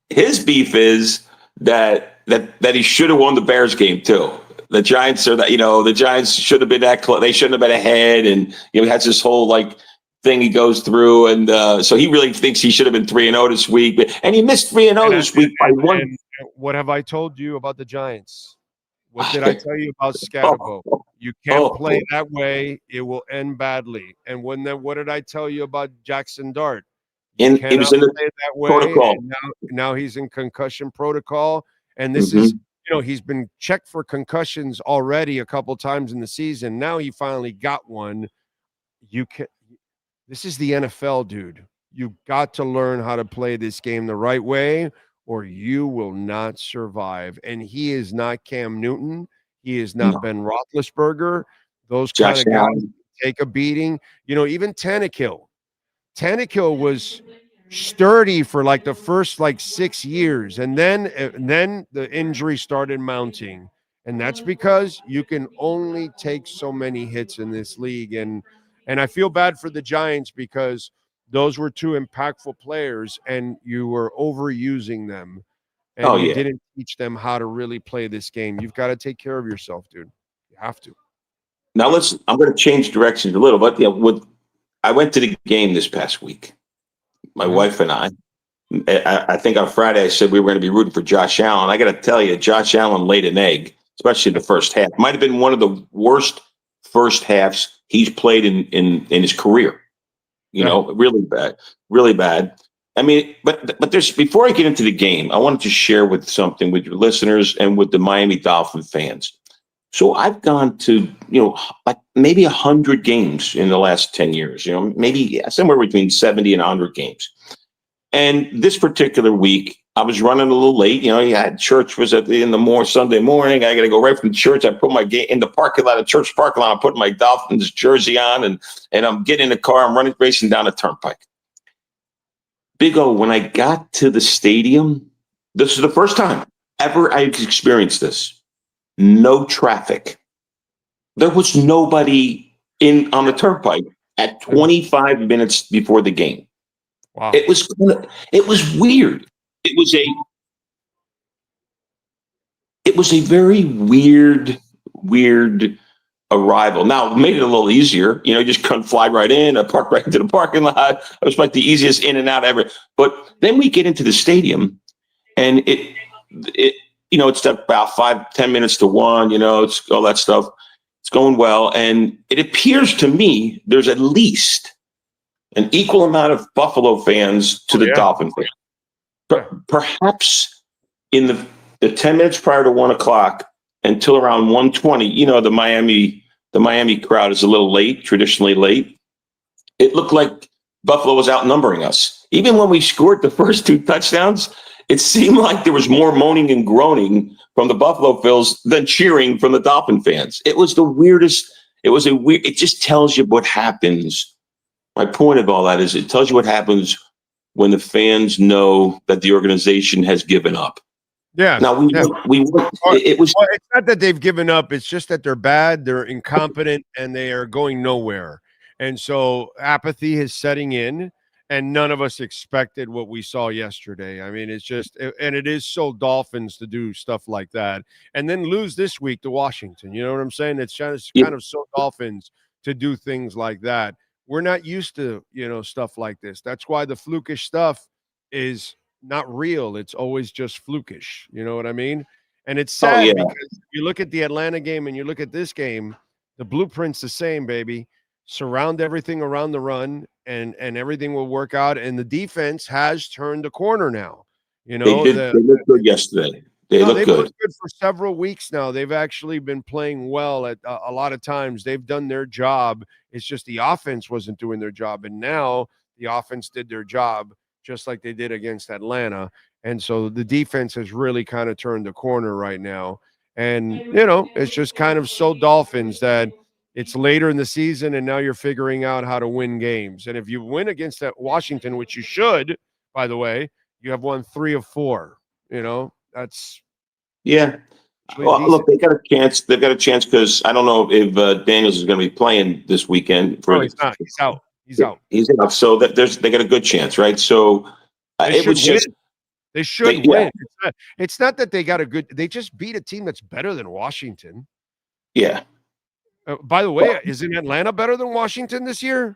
his beef is that he should have won the Bears game too. The Giants are the Giants should have been that close. They shouldn't have been ahead, and he has this whole thing he goes through, and so he really thinks he should have been 3-0 this week, and he missed 3-0 this week by one. And what have I told you about the Giants? What did I tell you about Scatterbo? You can't play that way; it will end badly. And what did I tell you about Jackson Dart? He was in the that way, protocol. and now he's in concussion protocol, and this is he's been checked for concussions already a couple times in the season. Now he finally got one. This is the NFL, dude. You've got to learn how to play this game the right way, or you will not survive. And he is not Cam Newton. He is not Ben Roethlisberger. Those kind of guys take a beating. Even Tannehill. Tannehill was sturdy for the first 6 years, and then the injury started mounting, and that's because you can only take so many hits in this league. And I feel bad for the Giants because those were two impactful players, and you were overusing them, and you didn't teach them how to really play this game. You've got to take care of yourself, dude. You have to. Now I'm going to change directions a little bit. I went to the game this past week. My wife and I think on Friday I said we were going to be rooting for Josh Allen. I got to tell you, Josh Allen laid an egg, especially the first half. Might have been one of the worst first halves he's played in his career. Really bad, really bad. I mean, but there's, before I get into the game, I wanted to share something with your listeners and with the Miami Dolphin fans. So I've gone to, maybe 100 games in the last 10 years, maybe somewhere between 70 and 100 games. And this particular week, I was running a little late. Church was in the Sunday morning. I got to go right from church. I put my game in the parking lot, church parking lot. I'm putting my Dolphins jersey on, and I'm getting in the car. I'm racing down the turnpike. Big O, when I got to the stadium, this is the first time ever I've experienced this. No traffic. There was nobody on the turnpike at 25 minutes before the game. Wow. It was weird. It was a very weird arrival. Now, it made it a little easier. You just couldn't fly right in. I parked right into the parking lot. It was the easiest in and out ever. But then we get into the stadium, and it's about 5-10 minutes to 1, it's all that stuff. It's going well. And it appears to me there's at least an equal amount of Buffalo fans to the Dolphin fans. Perhaps in the 10 minutes prior to 1 o'clock until around 1:20, the Miami crowd is a little late, traditionally late. It looked like Buffalo was outnumbering us. Even when we scored the first 2 touchdowns, it seemed like there was more moaning and groaning from the Buffalo Bills than cheering from the Dolphin fans. It was the weirdest. It just tells you what happens. My point of all that is it tells you what happens when the fans know that the organization has given up. Yeah. Now it was. Well, it's not that they've given up. It's just that they're bad, they're incompetent, and they are going nowhere. And so apathy is setting in. And none of us expected what we saw yesterday. I mean, and it is so Dolphins to do stuff like that and then lose this week to Washington. You know what I'm saying? It's just kind of so Dolphins to do things like that. We're not used to, stuff like this. That's why the flukish stuff is not real. It's always just flukish. You know what I mean? And it's sad because if you look at the Atlanta game and you look at this game, the blueprint's the same, baby. Surround everything around the run and everything will work out. And the defense has turned the corner now. They looked good yesterday. They've looked good for several weeks now. They've actually been playing well at a lot of times. They've done their job. It's just the offense wasn't doing their job. And now the offense did their job just like they did against Atlanta. And so the defense has really kind of turned the corner right now. And, it's just kind of so Dolphins that it's later in the season, and now you're figuring out how to win games. And if you win against that Washington, which you should, by the way, you have won 3 of 4. That's Well, look, they got a chance. They've got a chance because I don't know if Daniels is going to be playing this weekend. No, he's not. He's out. He's out. He's out. So that they got a good chance, right? So it was just they should win. It's not that they got a good. They just beat a team that's better than Washington. Yeah. By the way, isn't Atlanta better than Washington this year?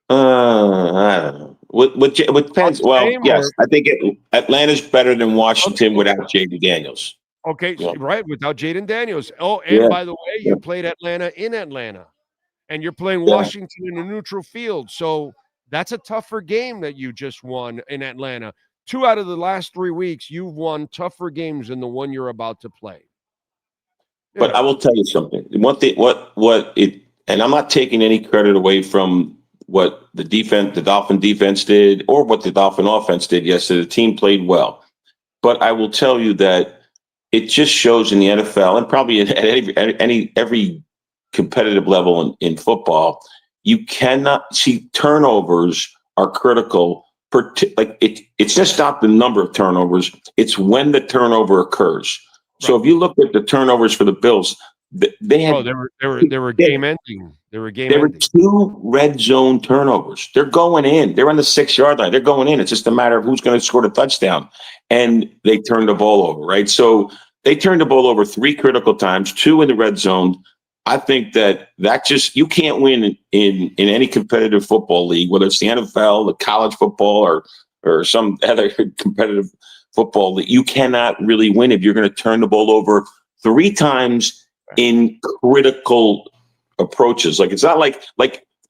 I don't know. What depends. Well, yes, I think Atlanta's better than Washington without Jaden Daniels. Okay, right, without Jaden Daniels. Oh, and by the way, you played Atlanta in Atlanta, and you're playing Washington in a neutral field. So that's a tougher game that you just won in Atlanta. 2 out of the last 3 weeks, you've won tougher games than the one you're about to play. But I will tell you something. One thing, and I'm not taking any credit away from what the Dolphin defense did, or what the Dolphin offense did yesterday. The team played well, but I will tell you that it just shows in the NFL and probably at every competitive level in football, you cannot see turnovers are critical. It's just not the number of turnovers; it's when the turnover occurs. So if you look at the turnovers for the Bills, they had they were game ending. There were 2 red zone turnovers. They're going in. They're on the 6-yard line. They're going in. It's just a matter of who's going to score the touchdown. And they turned the ball over, right? So they turned the ball over 3 critical times, 2 in the red zone. I think that just you can't win in any competitive football league, whether it's the NFL, the college football, or some other competitive football league. You cannot really win if you're going to turn the ball over 3 times in critical approaches. Like it's not like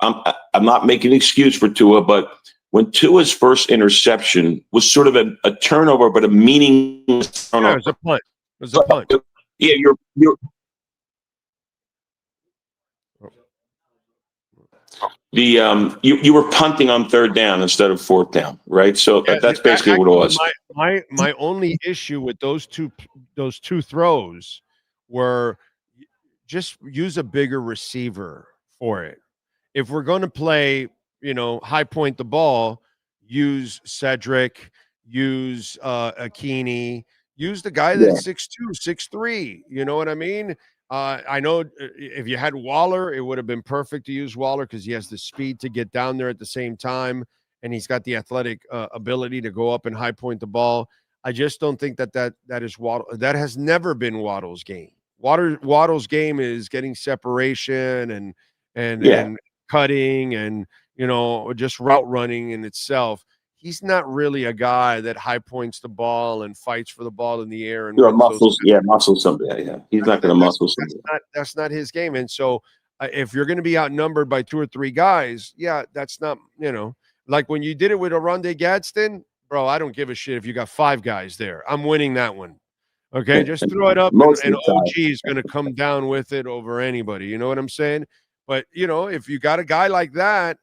I'm not making an excuse for Tua, but when Tua's first interception was sort of a turnover, but a meaningless turnover. Yeah, it was a punt. It was a punt. Yeah, you were punting on 3rd down instead of 4th down, right? So that's basically what it was. My only issue with those two throws were just use a bigger receiver for it. If we're going to play, high point the ball, use Cedric, use Akini, use the guy that's 6'2", 6'3". You know what I mean? I know if you had Waller, it would have been perfect to use Waller because he has the speed to get down there at the same time, and he's got the athletic ability to go up and high point the ball. I just don't think that is Waddle. That has never been Waddle's game. Waddle's game is getting separation and cutting and just route running in itself. He's not really a guy that high points the ball and fights for the ball in the air and muscle somebody. Yeah, he's not going to muscle somebody. That's not his game. And so, if you're going to be outnumbered by 2 or 3 guys, that's not like when you did it with Oronde Gadsden, bro. I don't give a shit if you got 5 guys there. I'm winning that one. Okay, just throw it up, and OG is going to come down with it over anybody. You know what I'm saying? But if you got a guy like that,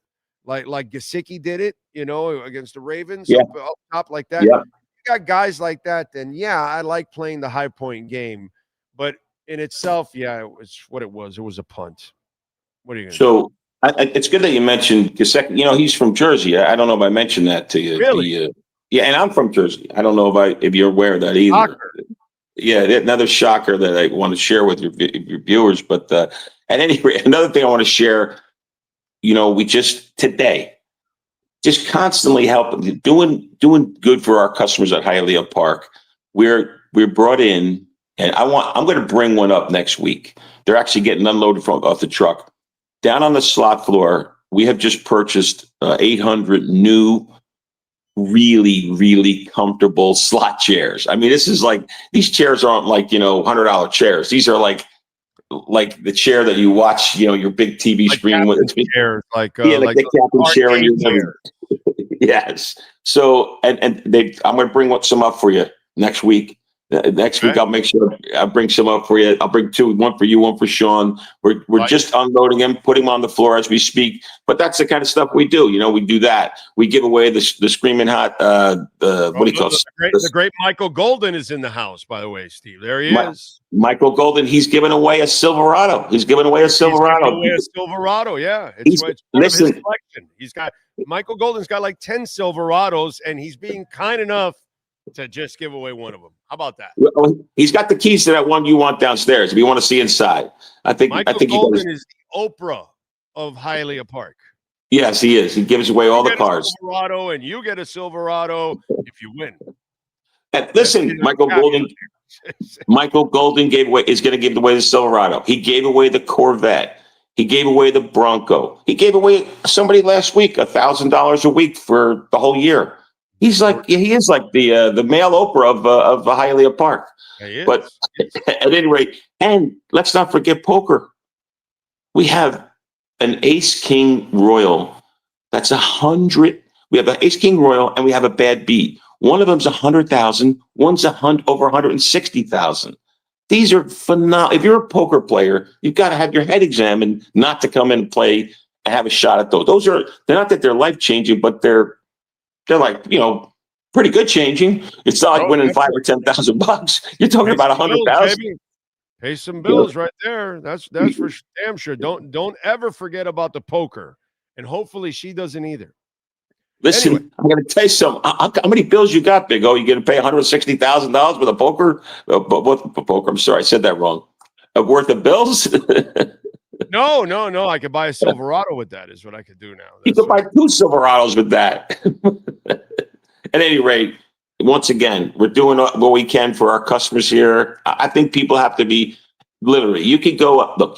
like Gesicki did it, against the Ravens, up top like that. Yeah. You got guys like that, then I like playing the high point game. But in itself, it was what it was. It was a punt. What are you going to do? So it's good that you mentioned Gesicki. He's from Jersey. I don't know if I mentioned that to you. Really? And I'm from Jersey. I don't know if you're aware of that either. Shocker. Yeah, another shocker that I want to share with your viewers. But at any rate, another thing I want to share, we just today, just constantly helping, doing good for our customers at Hialeah Park. We're brought in, and I'm going to bring one up next week. They're actually getting unloaded off the truck. Down on the slot floor, we have just purchased 800 new, really, really comfortable slot chairs. I mean, this is like, these chairs aren't like, $100 chairs. These are like the chair that you watch, your big TV screen with. Chairs, like the captain chair in your living. Yes. So, and I'm going to bring some up for you next week. Next week, I'll make sure I bring some up for you. I'll bring 2, one for you, one for Sean. We're just unloading them, putting them on the floor as we speak. But that's the kind of stuff we do. We do that. We give away the screaming hot. What do you call it? The great Michael Golden is in the house, by the way, Steve. There he is. Michael Golden. He's giving away a Silverado. Yeah. It's part of his collection. Michael Golden's got like 10 Silverados, and he's being kind enough to just give away one of them. How about that? Well, he's got the keys to that one you want downstairs. If you want to see inside, I think Golden is the Oprah of Hialeah Park. Yes, he is. He gives away all the cars. Silverado, and you get a Silverado if you win. And listen, Michael Golden is going to give away the Silverado. He gave away the Corvette. He gave away the Bronco. He gave away somebody last week $1,000 a week for the whole year. He is like the male Oprah of Hialeah Park. But at any rate, and let's not forget poker. We have an Ace King Royal. That's 100. We have an Ace King Royal, and we have a bad beat. One of them's 100,000. One's over 160,000. These are phenomenal. If you're a poker player, you've got to have your head examined not to come in and play and have a shot at those. They're not that they're life changing, but they're like, pretty good changing. It's not like winning $5,000 or $10,000. You're talking about 100,000. Pay some bills right there. That's for damn sure. Don't ever forget about the poker, and hopefully she doesn't either. Listen, anyway. I'm going to tell you something. How many bills you got, Big O? You going to pay $160,000 with a poker? Poker. I'm sorry, I said that wrong. Worth of bills? No. I could buy a Silverado with that. Is what I could do now. You could buy 2 Silverados with that. At any rate, once again, we're doing what we can for our customers here. I think people have to be literally. You could go up. Look,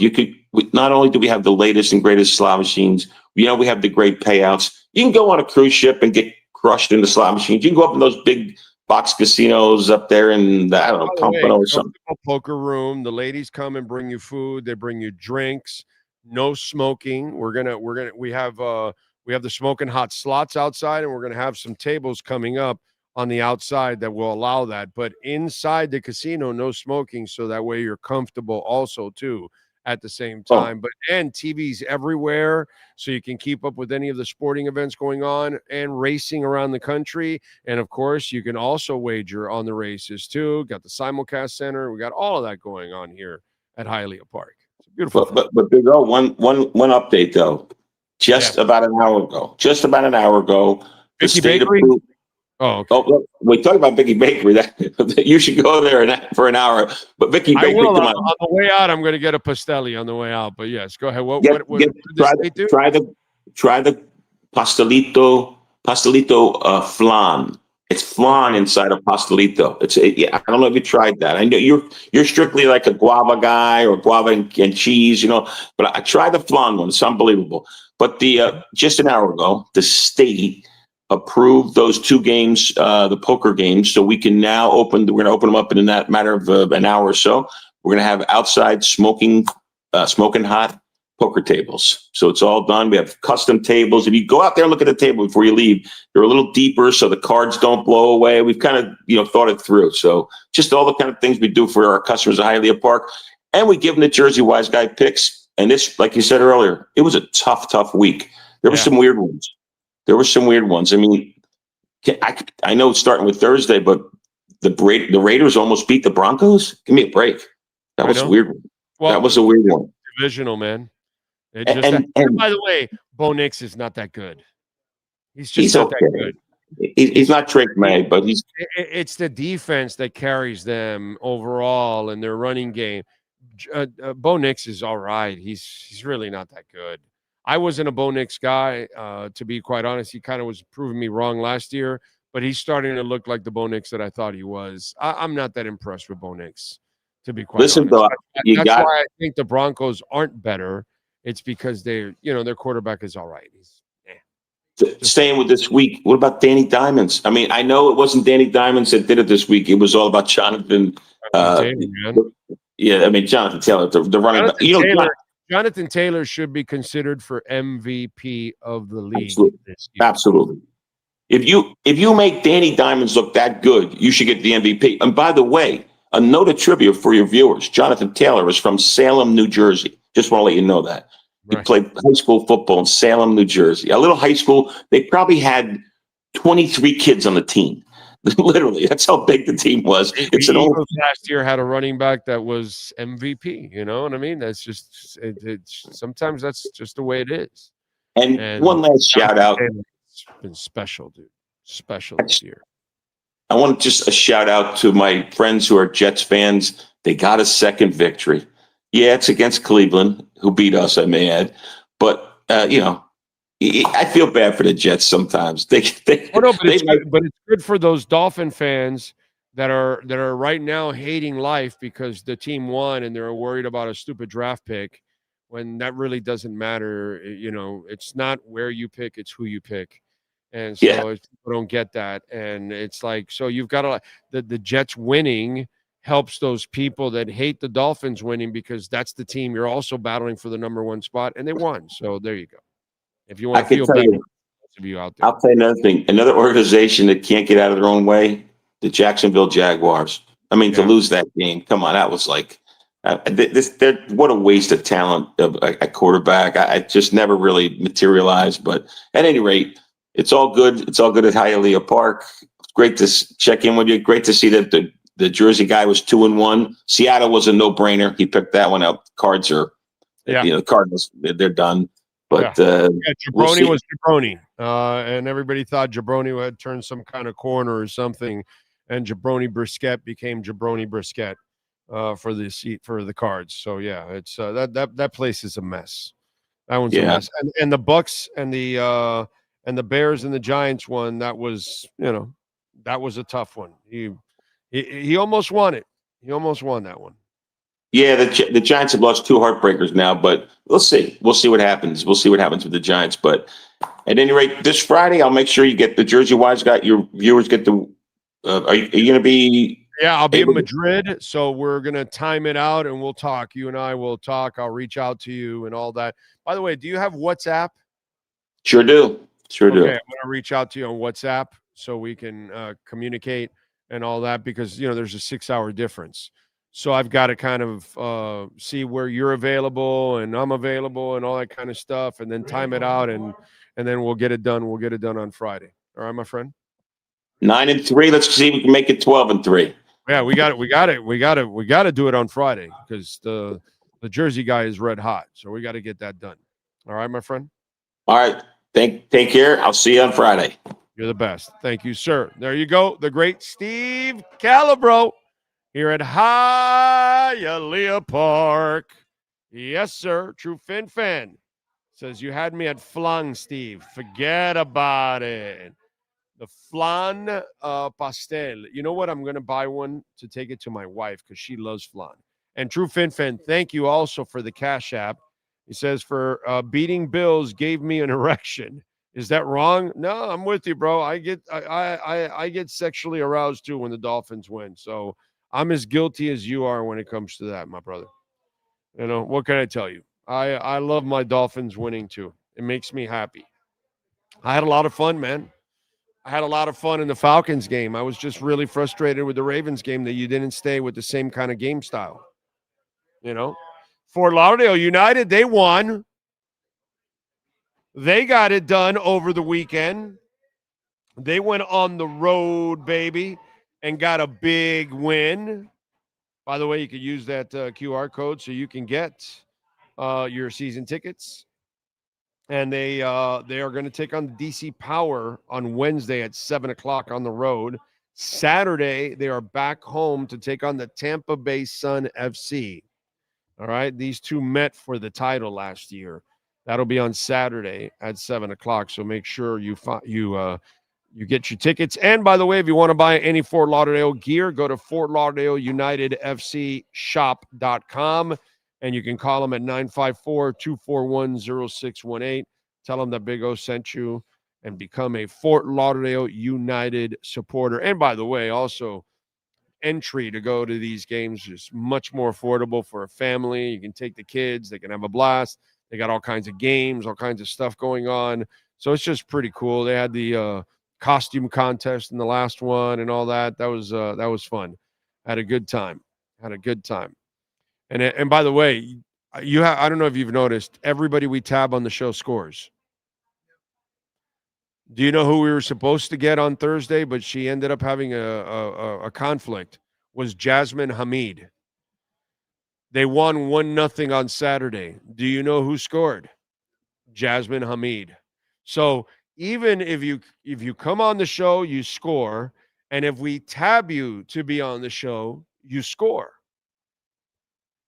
not only do we have the latest and greatest slot machines, we have the great payouts. You can go on a cruise ship and get crushed in the slot machines. You can go up in those big box casinos up there in Pompano or something. Poker room. The ladies come and bring you food. They bring you drinks. No smoking. We have the smoking hot slots outside, and we're gonna have some tables coming up on the outside that will allow that. But inside the casino, no smoking, so that way you're comfortable also too at the same time. And TVs everywhere, so you can keep up with any of the sporting events going on and racing around the country. And of course, you can also wager on the races too. Got the simulcast center. We got all of that going on here at Hialeah Park. It's beautiful. But Big O, one update though. Just about an hour ago, the state approved. Oh, okay. Look, we talk about Vicky Bakery. That you should go there for an hour. But Vicky Bakery, come on. On the way out, I'm going to get a pastelli on the way out. But yes, go ahead. What try the pastelito flan. It's flan inside of pastelito. I don't know if you tried that. I know you're strictly like a guava guy or guava and cheese, But I tried the flan one. It's unbelievable. But just an hour ago, the state approved those 2 games, the poker games, so we can now we're going to open them up in that matter of an hour or so. We're going to have outside smoking hot poker tables. So it's all done. We have custom tables. If you go out there and look at the table before you leave, they're a little deeper so the cards don't blow away. We've kind of, thought it through. So just all the kind of things we do for our customers at Hialeah Park. And we give them the Jersey Wise Guy picks. And this, like you said earlier, it was a tough week. There were some weird ones. I mean, I know it's starting with Thursday, but the Raiders almost beat the Broncos. Give me a break. That was a weird one. Well, that was a weird one. Divisional, man. And by the way, Bo Nix is not that good. He's not that good. He's not Drake May, but it's the defense that carries them overall and their running game. Bo Nix is all right. He's really not that good. I wasn't a Bo Nix guy, to be quite honest. He kind of was proving me wrong last year, but he's starting to look like the Bo Nix that I thought he was. I'm not that impressed with Bo Nix, to be quite honest. That's why I think the Broncos aren't better. It's because their quarterback is all right. Staying with this week, what about Danny Diamonds? I mean, I know it wasn't Danny Diamonds that did it this week. It was all about Jonathan. Jonathan Taylor, the running back. Jonathan Taylor should be considered for MVP of the league. Absolutely. If you make Danny Diamonds look that good, you should get the MVP. And by the way, a note of trivia for your viewers: Jonathan Taylor is from Salem, New Jersey. Just want to let you know that. He played high school football in Salem, New Jersey. A little high school. They probably had 23 kids on the team. Literally, that's how big the team was. Last year had a running back that was MVP. You know what I mean? That's just sometimes that's just the way it is. And one last shout out. It's been special, dude. Special this year. I want just a shout out to my friends who are Jets fans. They got a second victory. Yeah, it's against Cleveland, who beat us, I may add. But, I feel bad for the Jets sometimes. But it's good for those Dolphin fans that are right now hating life because the team won and they're worried about a stupid draft pick when that really doesn't matter. It's not where you pick, it's who you pick. And so people don't get that. And it's like, so you've got the Jets winning helps those people that hate the Dolphins winning because that's the team you're also battling for the number one spot, and they won. So there you go. If you want to feel better, of you out there. I'll tell you another thing. Another organization that can't get out of their own way, the Jacksonville Jaguars. I mean, to lose that game, come on, that was like what a waste of talent of a quarterback. I just never really materialized. But at any rate, it's all good. It's all good at Hialeah Park. Great to check in with you. Great to see that the Jersey guy was 2-1. Seattle was a no-brainer. He picked that one out. Cards are, the Cardinals, they're done. But Jabroni was Jabroni, and everybody thought Jabroni had turned some kind of corner or something, and Jabroni Brisket became Jabroni Brisket for the Cards. So it's that place is a mess. That one's a mess. And the Bucks and the Bears and the Giants one, that was a tough one. He almost won it. He almost won that one. Yeah, the Giants have lost 2 heartbreakers now, but we'll see. We'll see what happens. We'll see what happens with the Giants. But at any rate, this Friday, I'll make sure you get the Jersey Wise. Got your viewers get the. Are you going to be? Yeah, I'll be in Madrid, so we're going to time it out, and we'll talk. You and I will talk. I'll reach out to you and all that. By the way, do you have WhatsApp? Sure do. Sure do. Okay, I'm going to reach out to you on WhatsApp so we can communicate and all that because there's a 6-hour difference. So I've got to kind of see where you're available and I'm available and all that kind of stuff, and then time it out, and then we'll get it done. We'll get it done on Friday. All right, my friend. 9-3. Let's see if we can make it 12-3. Yeah, we got to do it on Friday because the Jersey guy is red hot. So we got to get that done. All right, my friend. All right. Take care. I'll see you on Friday. You're the best. Thank you, sir. There you go. The great Steve Calibro. Here at Hialeah Park. Yes, sir. True Fin fan. Says, you had me at flan, Steve. Forget about it. The flan pastel. You know what? I'm going to buy one to take it to my wife because she loves flan. And True Fin fan, thank you also for the Cash App. He says, for beating Bills gave me an erection. Is that wrong? No, I'm with you, bro. I get sexually aroused, too, when the Dolphins win. So I'm as guilty as you are when it comes to that, my brother. What can I tell you? I love my Dolphins winning too. It makes me happy. I had a lot of fun, man. I had a lot of fun in the Falcons game. I was just really frustrated with the Ravens game that you didn't stay with the same kind of game style. Fort Lauderdale United, they won. They got it done over the weekend. They went on the road, baby, and got a big win. By the way, you could use that QR code so you can get your season tickets. And they are going to take on the DC Power on Wednesday at 7 o'clock on the road. Saturday, they are back home to take on the Tampa Bay Sun FC. All right, these two met for the title last year. That'll be on Saturday at 7 o'clock. So make sure you get your tickets. And by the way, if you want to buy any Fort Lauderdale gear, go to Fort Lauderdale United FC shop.com, and you can call them at 954-241-0618. Tell them that Big O sent you and become a Fort Lauderdale United supporter. And by the way, also entry to go to these games is much more affordable for a family. You can take the kids. They can have a blast. They got all kinds of games, all kinds of stuff going on. So it's just pretty cool. They had the costume contest in the last one and all that. That was fun. Had a good time. And by the way, I don't know if you've noticed, everybody we tab on the show scores. Do you know who we were supposed to get on Thursday, but she ended up having a conflict? Was Jasmine Hamid. They won 1-0 on Saturday. Do you know who scored? Jasmine Hamid. So even if you come on the show, you score, And if we tab you to be on the show, you score.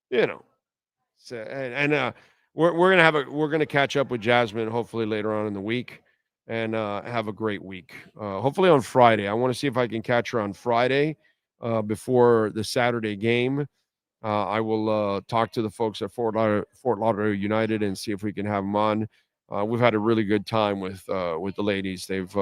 You know. So, we're gonna catch up with Jasmine hopefully later on in the week and have a great week. Hopefully on Friday. I want to see if I can catch her on Friday before the Saturday game. I will talk to the folks at Fort Lauderdale United and see if we can have them on. We've had a really good time with the ladies. They've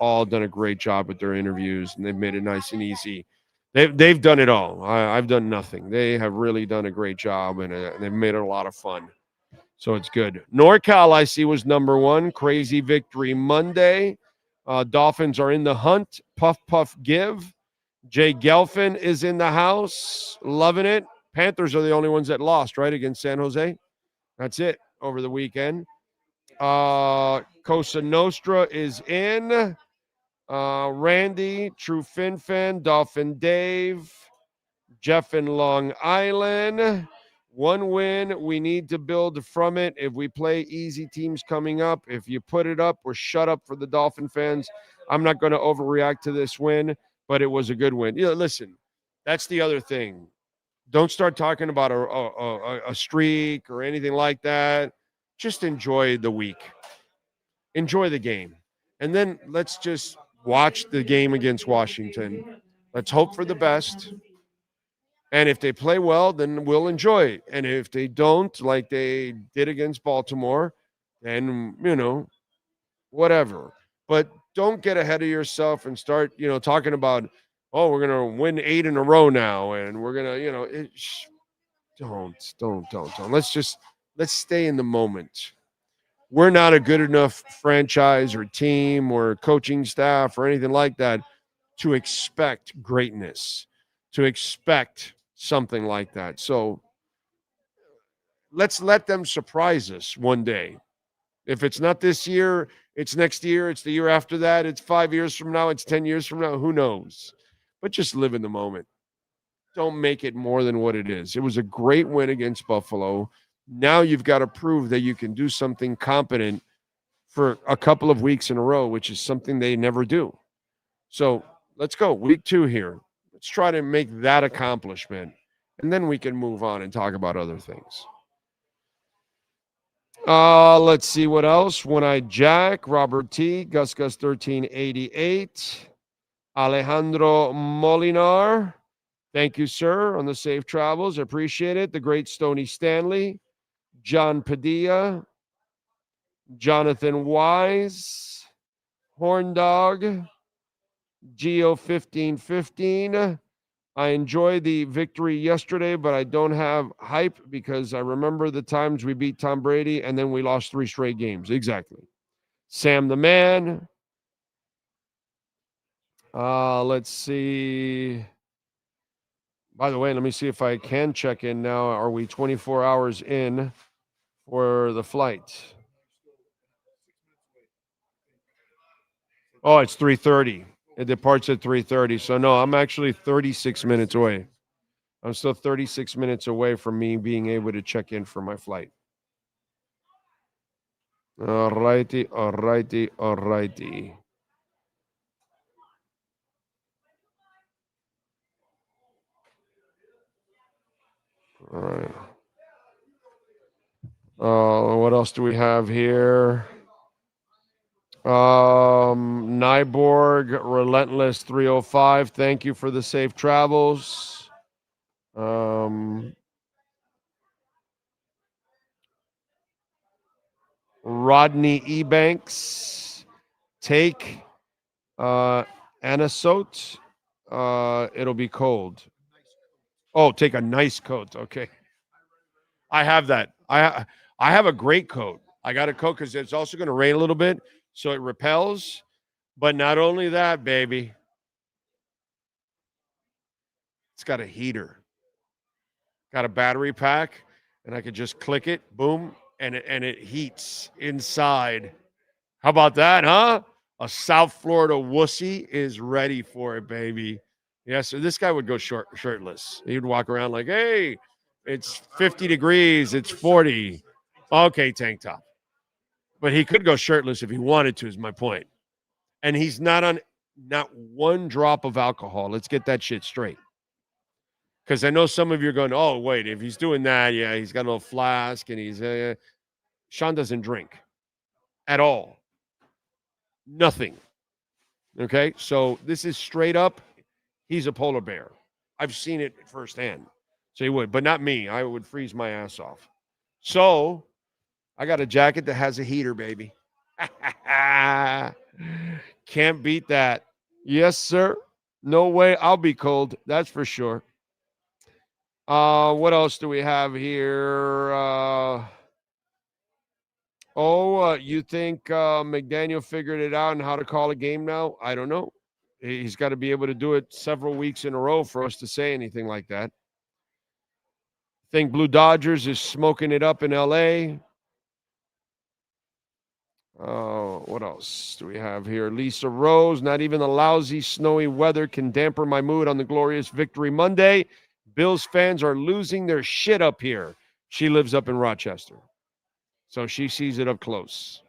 all done a great job with their interviews, and they've made it nice and easy. They've done it all. I've done nothing. They have really done a great job, and they've made it a lot of fun. So it's good. NorCal, I see, was number one. Crazy victory Monday. Dolphins are in the hunt. Puff, puff, give. Jay Gelfin is in the house. Loving it. Panthers are the only ones that lost, right, against San Jose. That's it over the weekend. Cosa Nostra is in. Randy, True Fin Fin, Dolphin Dave, Jeff in Long Island. One win. We need to build from it. If we play easy teams coming up, if you put it up or shut up for the Dolphin fans, I'm not going to overreact to this win, but it was a good win. Listen, that's the other thing. Don't start talking about a streak or anything like that. Just enjoy the week. Enjoy the game. And then let's just watch the game against Washington. Let's hope for the best. And if they play well, then we'll enjoy it. And if they don't, like they did against Baltimore, then, whatever. But don't get ahead of yourself and start, talking about, oh, we're going to win 8 in a row now. And we're going to, don't. Let's stay in the moment. We're not a good enough franchise or team or coaching staff or anything like that to expect greatness, to expect something like that. So let's let them surprise us one day. If it's not this year, it's next year, it's the year after that, it's 5 years from now, it's 10 years from now, who knows? But just live in the moment. Don't make it more than what it is. It was a great win against Buffalo. Now you've got to prove that you can do something competent for a couple of weeks in a row, which is something they never do. So let's go. Week 2 here. Let's try to make that accomplishment, and then we can move on and talk about other things. Let's see what else. One-Eyed Jack, Robert T, Gus 1388, Alejandro Molinar. Thank you, sir, on the safe travels. I appreciate it. The great Stoney Stanley, John Padilla, Jonathan Wise, Horn Dog, Geo 1515. I enjoyed the victory yesterday, but I don't have hype because I remember the times we beat Tom Brady and then we lost 3 straight games. Exactly. Sam the Man. Let's see. By the way, let me see if I can check in now. Are we 24 hours in for the flight? Oh, it's 3:30. It departs at 3:30. So, no, I'm actually 36 minutes away. I'm still 36 minutes away from me being able to check in for my flight. All righty. All right. What else do we have here? Nyborg Relentless 305. Thank you for the safe travels. Rodney Ebanks. Take Anasote. It'll be cold. Oh, take a nice coat. Okay. I have that. I have a great coat. I got a coat because it's also going to rain a little bit, so it repels. But not only that, baby, it's got a heater, got a battery pack, and I could just click it, boom, and it heats inside. How about that, huh? A South Florida wussy is ready for it, baby. Yeah, so this guy would go shirtless. He would walk around like, hey, it's 50 degrees, it's 40. Okay, tank top. But he could go shirtless if he wanted to, is my point. And he's not on not one drop of alcohol. Let's get that shit straight. Because I know some of you are going, oh, wait, if he's doing that, yeah, he's got a little flask and he's Sean doesn't drink at all. Nothing. Okay, so this is straight up. He's a polar bear. I've seen it firsthand. So he would, but not me. I would freeze my ass off. So I got a jacket that has a heater, baby. Can't beat that. Yes, sir. No way I'll be cold. That's for sure. What else do we have here? You think McDaniel figured it out and how to call a game now? I don't know. He's got to be able to do it several weeks in a row for us to say anything like that. Think Blue Dodgers is smoking it up in L.A. What else do we have here? Lisa Rose, not even the lousy, snowy weather can dampen my mood on the glorious victory Monday. Bills fans are losing their shit up here. She lives up in Rochester, so she sees it up close.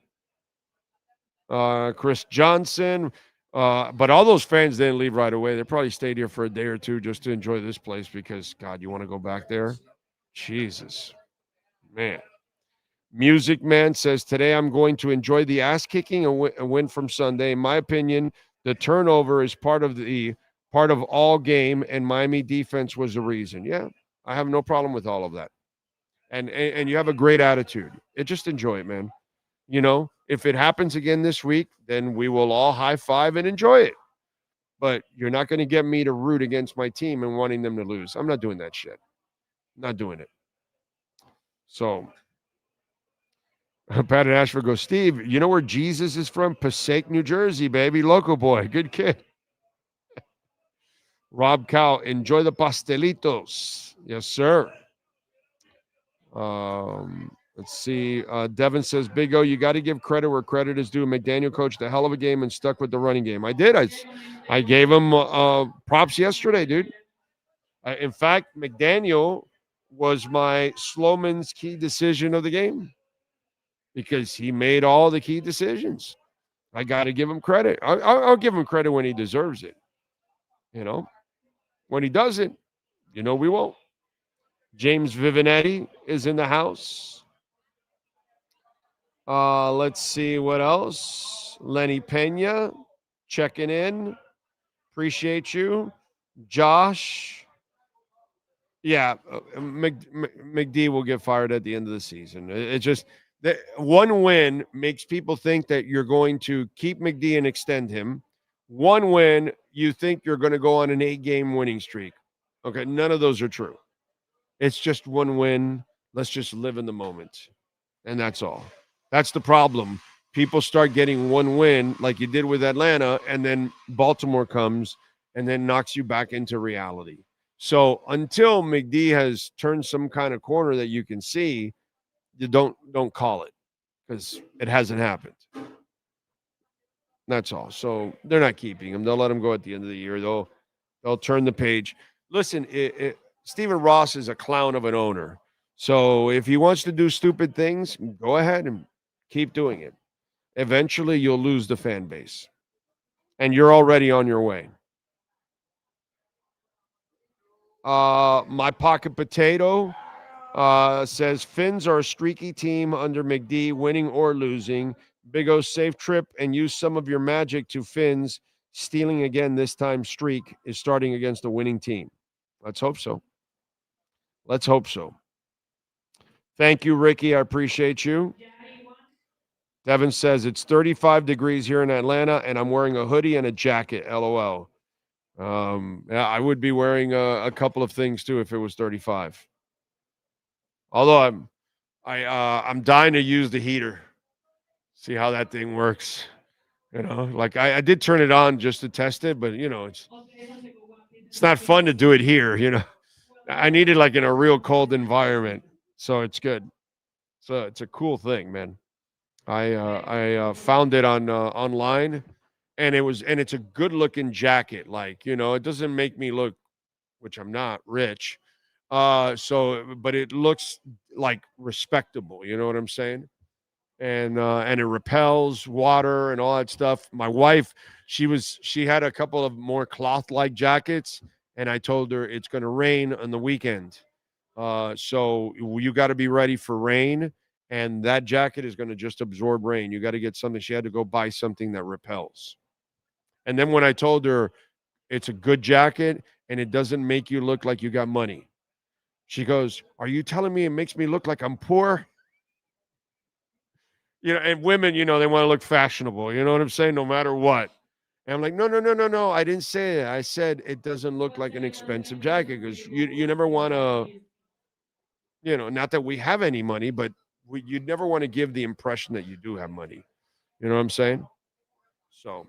Chris Johnson, but all those fans didn't leave right away. They probably stayed here for a day or two just to enjoy this place because, God, you want to go back there? Jesus, man. Music Man says, today I'm going to enjoy the ass kicking and win from Sunday. In my opinion, the turnover is part of all game, and Miami defense was the reason. Yeah, I have no problem with all of that. And you have a great attitude. Just enjoy it, man. You know, if it happens again this week, then we will all high five and enjoy it. But you're not going to get me to root against my team and wanting them to lose. I'm not doing that shit. Not doing it. So Pat and Ashford goes, Steve, you know where Jesus is from? Passaic, New Jersey, baby. Local boy. Good kid. Rob Cow, enjoy the pastelitos. Yes, sir. Let's see. Devin says, Big O, you got to give credit where credit is due. McDaniel coached a hell of a game and stuck with the running game. I did. I gave him props yesterday, dude. In fact, McDaniel was my Slomin's key decision of the game because he made all the key decisions. I got to give him credit. I'll give him credit when he deserves it. You know, when he doesn't, we won't. James Vivinetti is in the house. Let's see what else. Lenny Pena checking in. Appreciate you. Josh. Yeah, McD will get fired at the end of the season. It's just that one win makes people think that you're going to keep McD and extend him. One win, you think you're going to go on an 8-game winning streak. Okay, none of those are true. It's just one win. Let's just live in the moment. And that's all. That's the problem. People start getting one win like you did with Atlanta, and then Baltimore comes and then knocks you back into reality. So until McD has turned some kind of corner that you can see, you don't call it because it hasn't happened. That's all. So they're not keeping him. They'll let him go at the end of the year. They'll turn the page. Listen, Stephen Ross is a clown of an owner. So if he wants to do stupid things, go ahead and keep doing it. Eventually, you'll lose the fan base. And you're already on your way. My Pocket Potato says, Finns are a streaky team under McD, winning or losing. Big O, safe trip and use some of your magic to Finns. Stealing again this time streak is starting against a winning team. Let's hope so. Let's hope so. Thank you, Ricky. I appreciate you. Devin says, it's 35 degrees here in Atlanta, and I'm wearing a hoodie and a jacket, LOL. Yeah, I would be wearing a couple of things, too, if it was 35. Although I'm dying to use the heater. See how that thing works. Like I did turn it on just to test it, but, it's not fun to do it here, I need it like in a real cold environment, so it's good. So it's a cool thing, man. I found it on online, and it's a good looking jacket. Like, it doesn't make me look, which I'm not, rich. But it looks like respectable. You know what I'm saying? and it repels water and all that stuff. My wife, she had a couple of more cloth-like jackets, and I told her it's going to rain on the weekend. So you got to be ready for rain, and that jacket is going to just absorb rain. You got to get something. She had to go buy something that repels. And then when I told her it's a good jacket and it doesn't make you look like you got money, she goes, "Are you telling me it makes me look like I'm poor?" And women, they want to look fashionable. You know what I'm saying? No matter what. And I'm like, no. I didn't say it. I said it doesn't look like an expensive jacket because you never want to, not that we have any money, but you'd never want to give the impression that you do have money. You know what I'm saying? So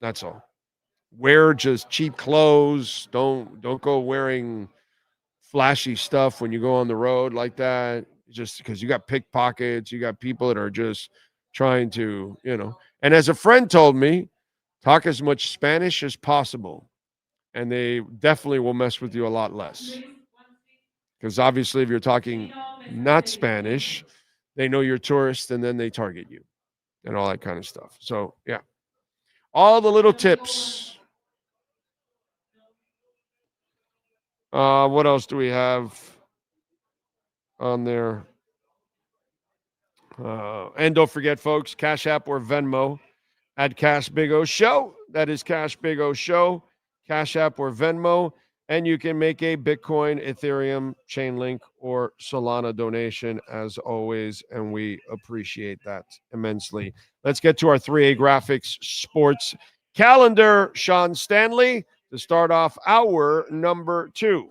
that's all. Wear just cheap clothes. Don't go wearing flashy stuff when you go on the road like that, just because you got pickpockets, you got people that are just trying to, And as a friend told me, talk as much Spanish as possible, and they definitely will mess with you a lot less. Because obviously, if you're talking not Spanish, they know you're a tourist, and then they target you and all that kind of stuff. So, yeah. All the little tips. What else do we have on there? And don't forget, folks, Cash App or Venmo at Cash Big O Show. That is Cash Big O Show. Cash App or Venmo. And you can make a Bitcoin, Ethereum, Chainlink, or Solana donation as always. And we appreciate that immensely. Let's get to our 3A Graphics Sports calendar. Sean Stanley to start off hour number 2.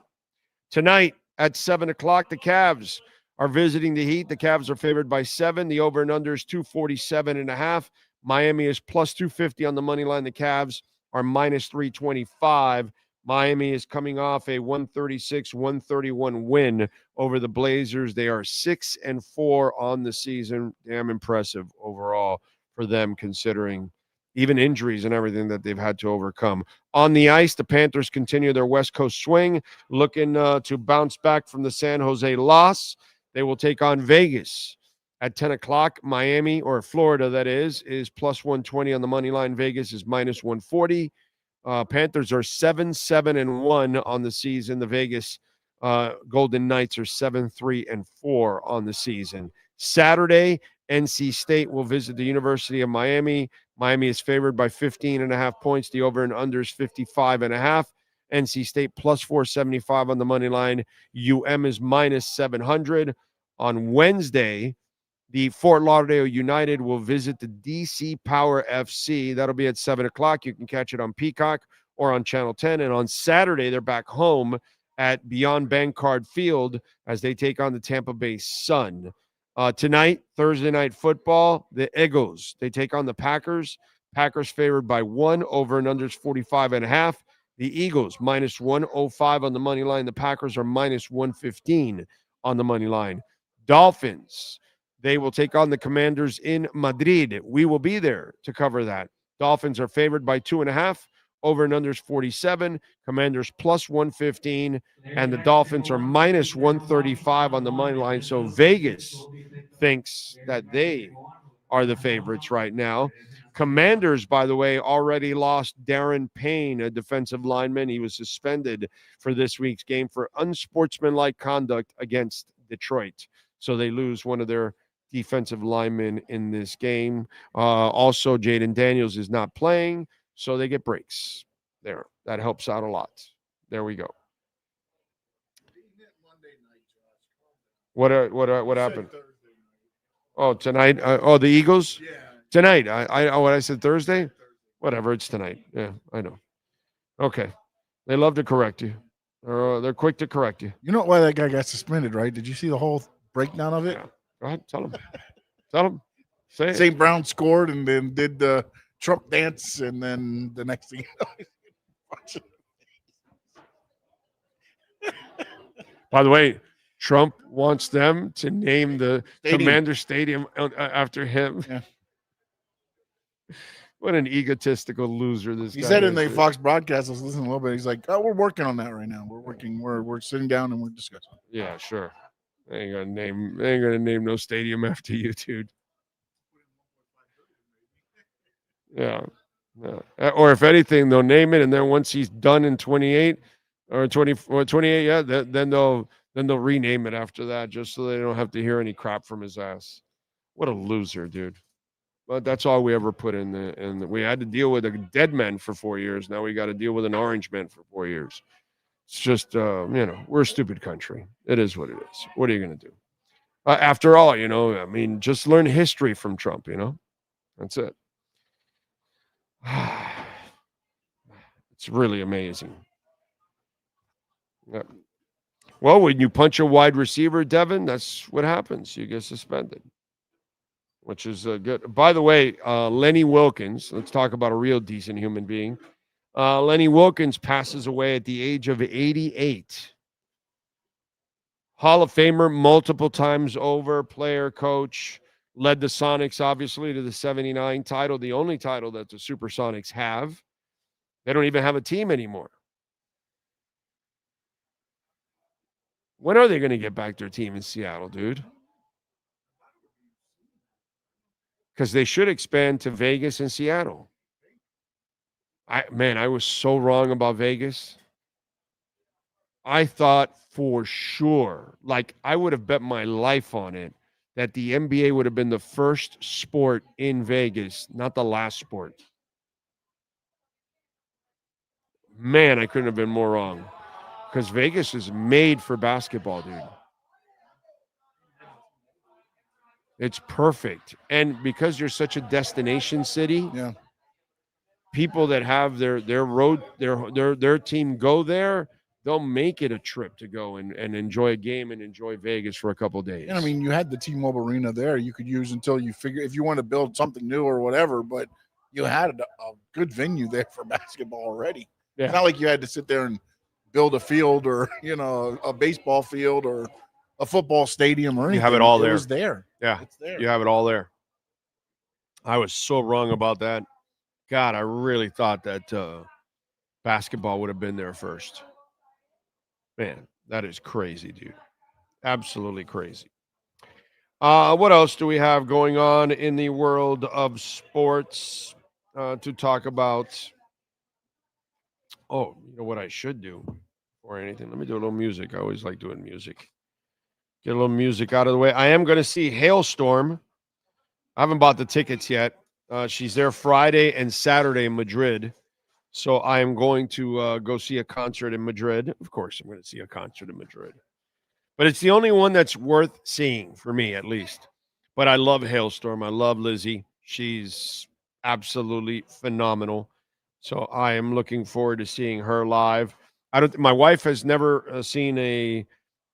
Tonight at 7 o'clock, the Cavs are visiting the Heat. The Cavs are favored by 7. The over and under is 247.5. Miami is plus 250 on the money line. The Cavs are minus 325. Miami is coming off a 136-131 win over the Blazers. They are 6-4 on the season. Damn impressive overall for them, considering even injuries and everything that they've had to overcome. On the ice, the Panthers continue their West Coast swing, looking to bounce back from the San Jose loss. They will take on Vegas at 10 o'clock. Miami, or Florida, that is plus 120 on the money line. Vegas is minus 140. Panthers are 7-1 on the season. The Vegas Golden Knights are 7-3-4 on the season. Saturday, NC State will visit the University of Miami. Miami is favored by 15.5 points. The over and under is 55.5. NC State plus 475 on the money line. is minus 700. On Wednesday, the Fort Lauderdale United will visit the DC Power FC. That'll be at 7 o'clock. You can catch it on Peacock or on Channel 10. And on Saturday, they're back home at Beyond Bankcard Field as they take on the Tampa Bay Sun. Tonight, Thursday Night Football, the Eagles, they take on the Packers. Packers favored by 1, over and under is 45.5. The Eagles minus 105 on the money line. The Packers are minus 115 on the money line. Dolphins, they will take on the Commanders in Madrid. We will be there to cover that. Dolphins are favored by 2.5. Over and under is 47. Commanders plus 115. And the Dolphins are minus 135 on the money line. So Vegas thinks that they are the favorites right now. Commanders, by the way, already lost Darren Payne, a defensive lineman. He was suspended for this week's game for unsportsmanlike conduct against Detroit. So they lose one of their defensive linemen in this game. Also, Jaden Daniels is not playing, so they get breaks there. That helps out a lot. There we go. What happened? Oh, tonight? The Eagles? Yeah. Tonight. I said Thursday? Whatever, it's tonight. Yeah, I know. Okay. They love to correct you. They're quick to correct you. You know why that guy got suspended, right? Did you see the whole breakdown of it? Yeah. Go ahead, tell him. Tell him. Say it. St. Brown scored and then did the Trump dance, and then the next thing you know, By the way, Trump wants them to name the Stadium. Commander Stadium after him. Yeah. What an egotistical loser this guy He said in is. the Fox broadcast, I was listening a little bit. He's like, "Oh, we're working on that right now. We're sitting down and we're discussing." Yeah, sure. They ain't gonna name no stadium after you, dude. Yeah. Or if anything, they'll name it, and then once he's done in 28 or 20 or 28, yeah, then they'll rename it after that, just so they don't have to hear any crap from his ass. What a loser, dude. But that's all we ever put in the. And we had to deal with a dead man for 4 years. Now we got to deal with an orange man for 4 years. It's just, we're a stupid country. It is what it is. What are you going to do? After all, I mean, just learn history from Trump. That's it. It's really amazing. Yeah. Well, when you punch a wide receiver, Devin, that's what happens. You get suspended, which is good. By the way, Lenny Wilkens, let's talk about a real decent human being. Lenny Wilkens passes away at the age of 88. Hall of Famer, multiple times over, player, coach, led the Sonics, obviously, to the 79 title, the only title that the Supersonics have. They don't even have a team anymore. When are they going to get back their team in Seattle, dude? Because they should expand to Vegas and Seattle. I was so wrong about Vegas. I thought for sure, like I would have bet my life on it, that the NBA would have been the first sport in Vegas, not the last sport. Man, I couldn't have been more wrong. Because Vegas is made for basketball, dude. It's perfect. And because you're such a destination city, yeah, people that have their team go there, they'll make it a trip to go and enjoy a game and enjoy Vegas for a couple of days. And I mean, you had the T-Mobile Arena there you could use until you figure if you want to build something new or whatever, but you had a good venue there for basketball already. Yeah. It's not like you had to sit there and build a field or, a baseball field or a football stadium or anything. You have it all there. It was there. Yeah. It's there. You have it all there. I was so wrong about that. God, I really thought that basketball would have been there first. Man, that is crazy, dude. Absolutely crazy. What else do we have going on in the world of sports to talk about? Oh, you know what I should do or anything? Let me do a little music. I always like doing music. Get a little music out of the way. I am going to see Hailstorm. I haven't bought the tickets yet. She's there Friday and Saturday in Madrid. So I am going to go see a concert in Madrid. Of course, I'm going to see a concert in Madrid. But it's the only one that's worth seeing for me, at least. But I love Hailstorm. I love Lizzie. She's absolutely phenomenal. So I am looking forward to seeing her live. My wife has never seen a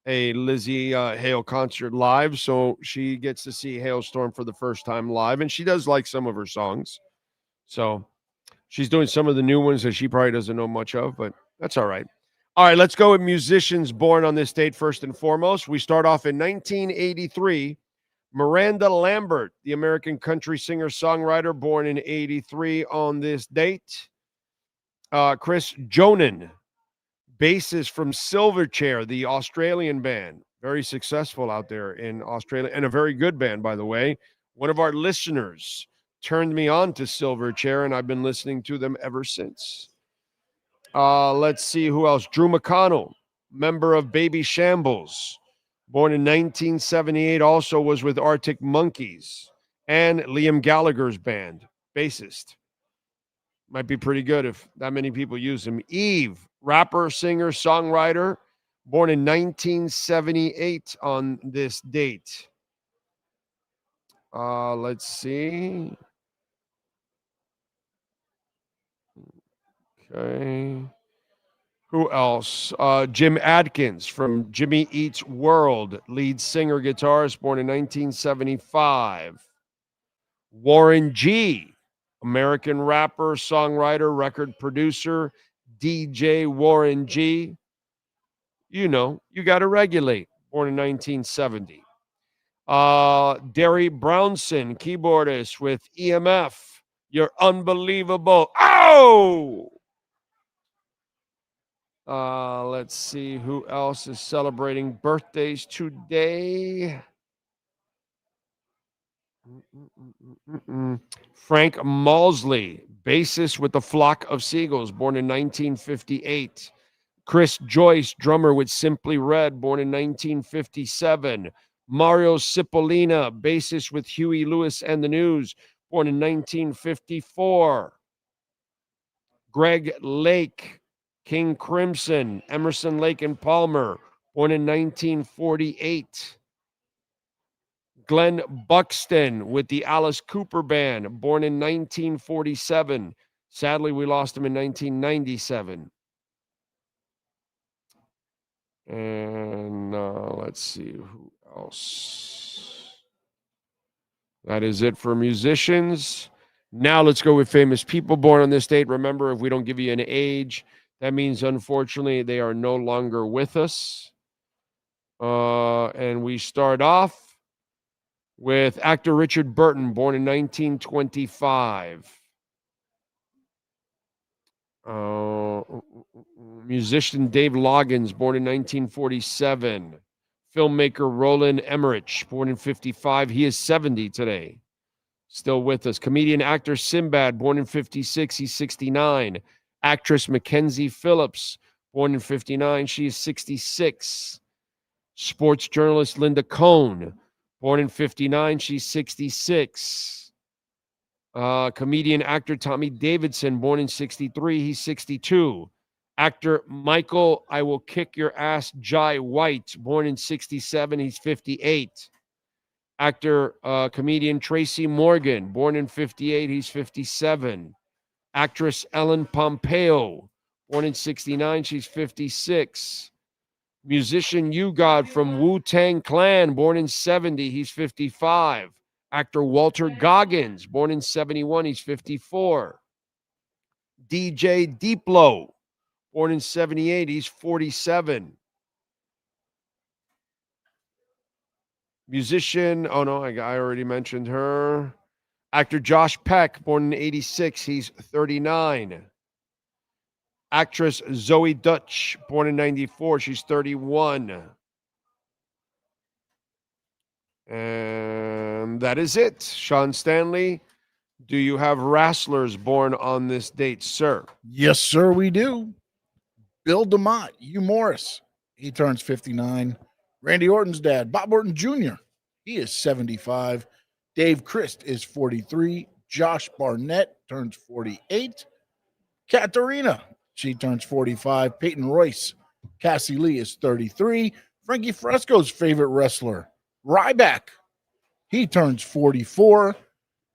Lizzie Hale concert live, so she gets to see Hailstorm for the first time live, and she does like some of her songs. So she's doing some of the new ones that she probably doesn't know much of, but that's all right. All right, let's go with musicians born on this date first and foremost. We start off in 1983. Miranda Lambert, the American country singer-songwriter, born in 83 on this date. Chris Jonan, bassist from Silverchair, the Australian band. Very successful out there in Australia, and a very good band, by the way. One of our listeners turned me on to Silverchair, and I've been listening to them ever since. Let's see who else. Drew McConnell, member of Baby Shambles, born in 1978, also was with Arctic Monkeys and Liam Gallagher's band, bassist. Might be pretty good if that many people use him. Eve, rapper, singer, songwriter, born in 1978 on this date. Let's see. Okay. Who else? Jim Adkins from Jimmy Eats World, lead singer, guitarist, born in 1975. Warren G., American rapper, songwriter, record producer, DJ Warren G. You got to regulate, born in 1970. Derry Brownson, keyboardist with EMF. You're unbelievable. Oh! Let's see who else is celebrating birthdays today. Frank Malsley, bassist with the Flock of Seagulls, born in 1958. Chris Joyce, drummer with Simply Red, born in 1957. Mario Cipollina, bassist with Huey Lewis and the News, born in 1954. Greg Lake, King Crimson, Emerson, Lake and Palmer, born in 1948. Glenn Buxton with the Alice Cooper Band, born in 1947. Sadly, we lost him in 1997. And let's see who else. That is it for musicians. Now let's go with famous people born on this date. Remember, if we don't give you an age, that means, unfortunately, they are no longer with us. And we start off with actor Richard Burton, born in 1925. Musician Dave Loggins, born in 1947. Filmmaker Roland Emmerich, born in 55. He is 70 today. Still with us. Comedian actor Sinbad, born in 56. He's 69. Actress Mackenzie Phillips, born in 59. She is 66. Sports journalist Linda Cohn, born in 59. She's 66. Comedian actor Tommy Davidson, born in 63. He's 62. Actor Michael I Will Kick Your Ass Jai White, born in 67. He's 58. Actor, comedian Tracy Morgan, born in 58. He's 57. Actress Ellen Pompeo, born in 69. She's 56. Musician U-God from Wu-Tang Clan, born in 70. He's 55. Actor Walter Goggins, born in 71. He's 54. DJ Diplo, born in 78. He's 47. Musician, oh no, I already mentioned her. Actor Josh Peck, born in 86. He's 39. Actress Zoe Dutch, born in 94. She's 31. And that is it. Sean Stanley, do you have wrestlers born on this date, sir? Yes, sir, we do. Bill DeMott, Hugh Morris, he turns 59. Randy Orton's dad, Bob Orton Jr., he is 75. Dave Christ is 43. Josh Barnett turns 48. Katarina, she turns 45. Peyton Royce, Cassie Lee is 33. Frankie Fresco's favorite wrestler, Ryback, he turns 44.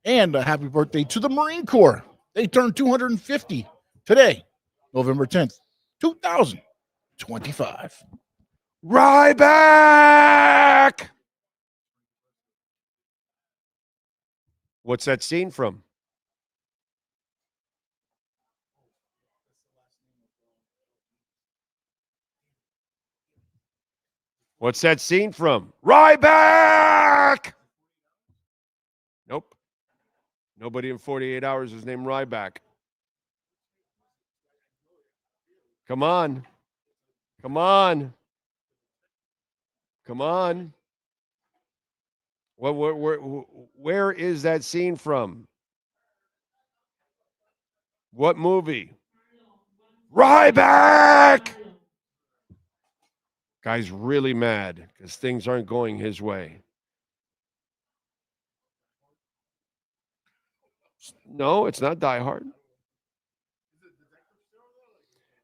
And a happy birthday to the Marine Corps. They turn 250 today, November 10th, 2025. Ryback! What's that scene from? What's that scene from? Ryback! Nope. Nobody in 48 hours is named Ryback. Come on. Come on. Come on. Where is that scene from? What movie? Ryback! Guy's really mad because things aren't going his way. No, it's not Die Hard.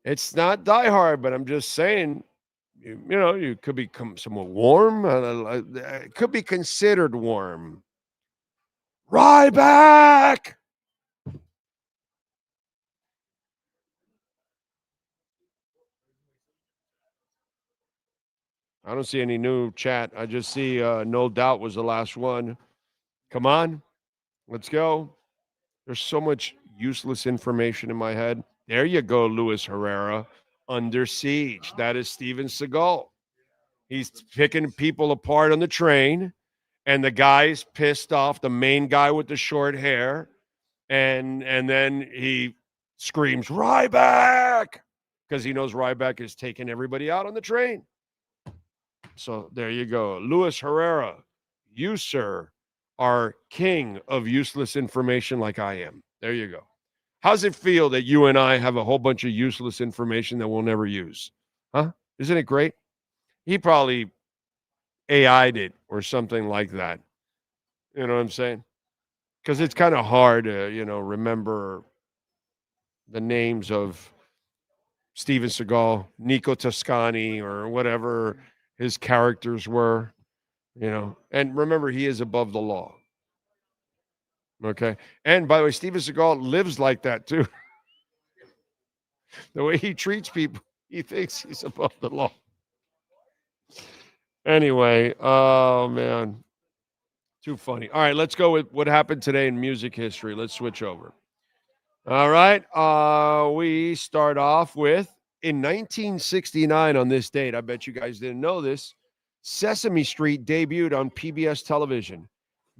It's not Die Hard, but I'm just saying, you could become somewhat warm. It could be considered warm. Ryback! I don't see any new chat. I just see No Doubt was the last one. Come on. Let's go. There's so much useless information in my head. There you go, Luis Herrera. Under Siege. That is Steven Seagal. He's picking people apart on the train, and the guy's pissed off, the main guy with the short hair, and then he screams, Ryback! Because he knows Ryback is taking everybody out on the train. So there you go. Luis Herrera, you, sir, are king of useless information like I am. There you go. How's it feel that you and I have a whole bunch of useless information that we'll never use? Huh? Isn't it great? He probably AI'd it or something like that. You know what I'm saying? Because it's kind of hard to, remember the names of Steven Seagal, Nico Toscani, or whatever his characters were, And remember, he is above the law. Okay. And by the way, Steven Seagal lives like that too. The way he treats people, he thinks he's above the law. Anyway, oh man. Too funny. All right, let's go with what happened today in music history. Let's switch over. All right. We start off with in 1969 on this date. I bet you guys didn't know this. Sesame Street debuted on PBS television.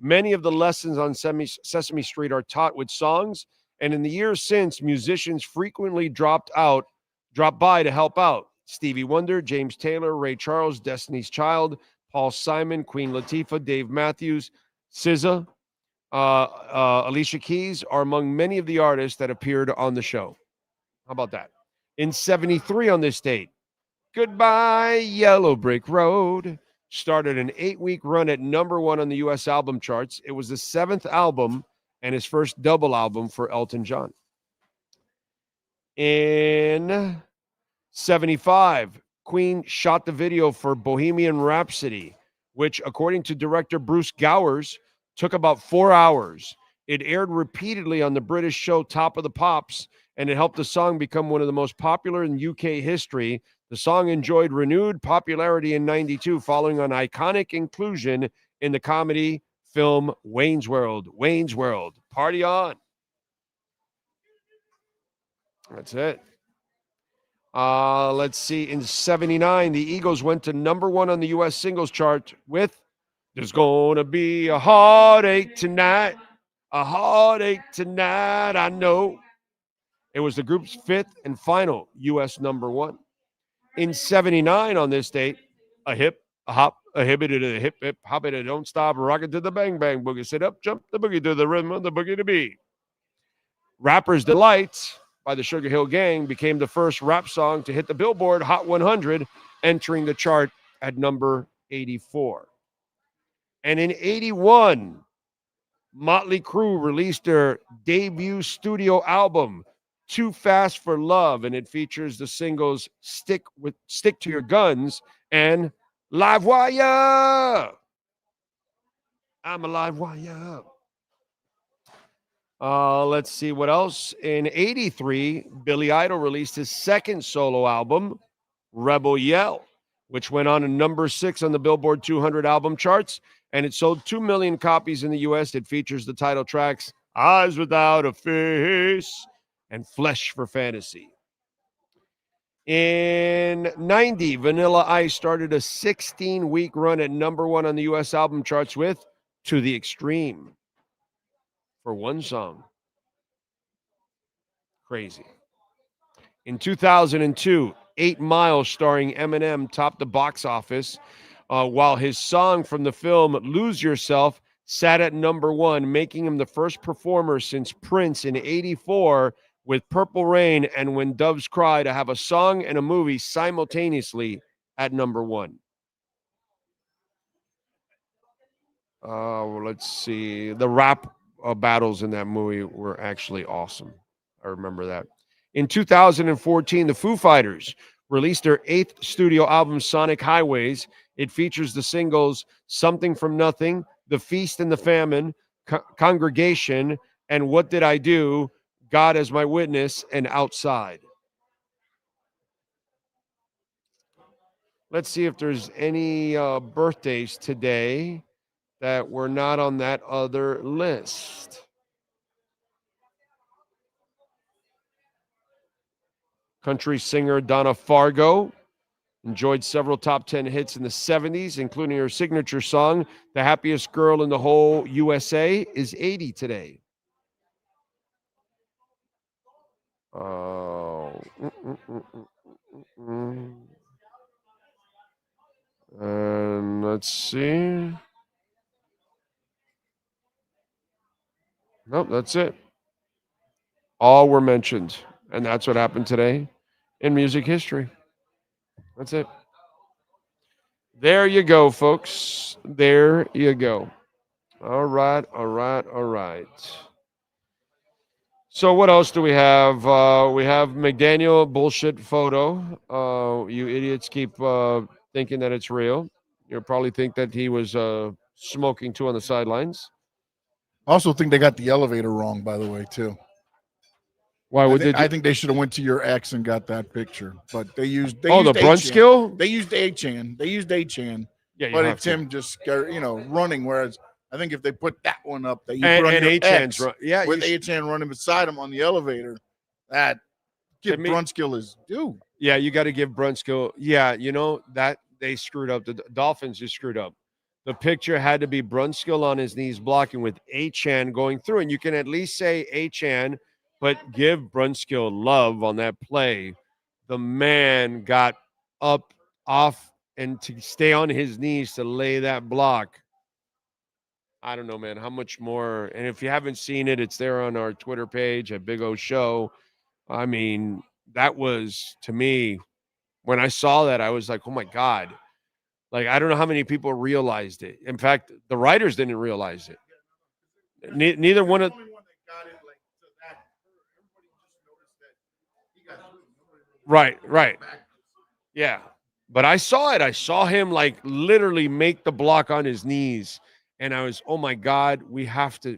Many of the lessons on Sesame Street are taught with songs, and in the years since, musicians frequently dropped by to help out. Stevie Wonder, James Taylor, Ray Charles, Destiny's Child, Paul Simon, Queen Latifah, Dave Matthews, SZA, Alicia Keys are among many of the artists that appeared on the show. How about that? In 73 on this date, Goodbye Yellow Brick Road started an 8-week run at #1 on the U.S. album charts. It was the 7th album and his first double album for Elton John. In 75, Queen shot the video for Bohemian Rhapsody, which, according to director Bruce Gowers, took about 4 hours. It aired repeatedly on the British show Top of the Pops, and it helped the song become one of the most popular in UK history. The song enjoyed renewed popularity in 92 following an iconic inclusion in the comedy film Wayne's World. Wayne's World. Party on. That's it. Let's see. In 79, the Eagles went to #1 on the U.S. singles chart with There's Gonna Be a Heartache Tonight. A heartache tonight, I know. It was the group's 5th and final U.S. #1. In 79 on this date, a hip, a hop, a hibbity to the hip, hip, hop it, don't stop, rock it to the bang, bang, boogie, sit up, jump the boogie to the rhythm of the boogie to beat. Rapper's Delight by the Sugar Hill Gang became the first rap song to hit the Billboard Hot 100, entering the chart at number 84. And in 81, Motley Crue released their debut studio album, Too Fast for Love, and it features the singles Stick to Your Guns and Live Wire. I'm a live wire. Let's see what else. In 83, Billy Idol released his second solo album, Rebel Yell, which went on to number 6 on the Billboard 200 album charts, and it sold 2 million copies in the U.S. It features the title tracks Eyes Without a Face and Flesh for Fantasy. In 90, Vanilla Ice started a 16-week run at #1 on the U.S. album charts with To the Extreme for one song. Crazy. In 2002, 8 Mile starring Eminem topped the box office, while his song from the film Lose Yourself sat at #1, making him the first performer since Prince in 84 with Purple Rain and When Doves Cry to have a song and a movie simultaneously at #1. Let's see. The rap battles in that movie were actually awesome. I remember that. In 2014, the Foo Fighters released their 8th studio album, Sonic Highways. It features the singles Something from Nothing, The Feast and the Famine, Congregation, and What Did I Do, God as My Witness, and Outside. Let's see if there's any birthdays today that were not on that other list. Country singer Donna Fargo enjoyed several top 10 hits in the 70s, including her signature song, The Happiest Girl in the Whole USA, is 80 today. And let's see. Oh, that's it. All were mentioned. And that's what happened today in music history. That's it. There you go, folks. There you go. All right. So what else do we have? We have McDaniel bullshit photo. You idiots keep thinking that it's real. You'll probably think that he was smoking too on the sidelines. I also think they got the elevator wrong, by the way, too. Why would they? I think they should have went to your ex and got that picture, but they used. The Brunskill? They used A-Chan. Yeah, but it's him just running. Whereas I think if they put that one up, that you and, put on your A-Chan's ex, with A-Chan running beside him on the elevator, that give Brunskill his due. Yeah, you got to give Brunskill. Yeah, that they screwed up. The Dolphins just screwed up. The picture had to be Brunskill on his knees blocking with A-Chan going through, and you can at least say A-Chan. But give Brunskill love on that play. The man got up, off, and to stay on his knees to lay that block. I don't know, man, how much more. And if you haven't seen it, it's there on our Twitter page at Big O Show. I mean, that was, to me, when I saw that, I was like, oh, my God. Like, I don't know how many people realized it. In fact, the writers didn't realize it. Neither one of... Right. Yeah. But I saw it. I saw him like literally make the block on his knees. And I was, oh my God, we have to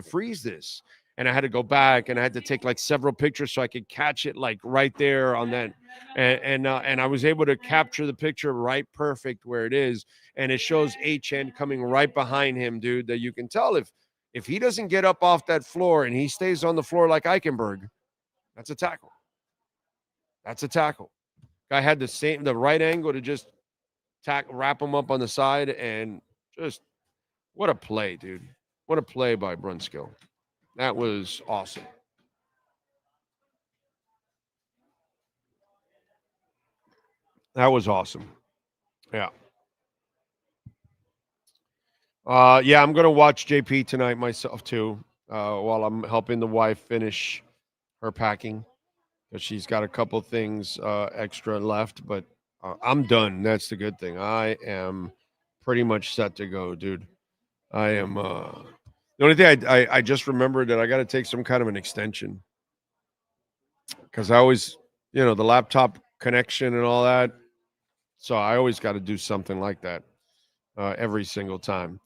freeze this. And I had to go back and I had to take like several pictures so I could catch it like right there on that. And I was able to capture the picture right perfect where it is. And it shows H-N coming right behind him, dude, that you can tell if he doesn't get up off that floor and he stays on the floor like Eichenberg, that's a tackle. That's a tackle. Guy had the right angle to just wrap him up on the side, and just what a play, dude. What a play by Brunskill. That was awesome. That was awesome. Yeah. I'm going to watch JP tonight myself too, while I'm helping the wife finish her packing. She's got a couple things extra left, but I'm done. That's the good thing. I am pretty much set to go, dude. I am. The only thing I just remembered that I got to take some kind of an extension because I always, the laptop connection and all that. So I always got to do something like that every single time.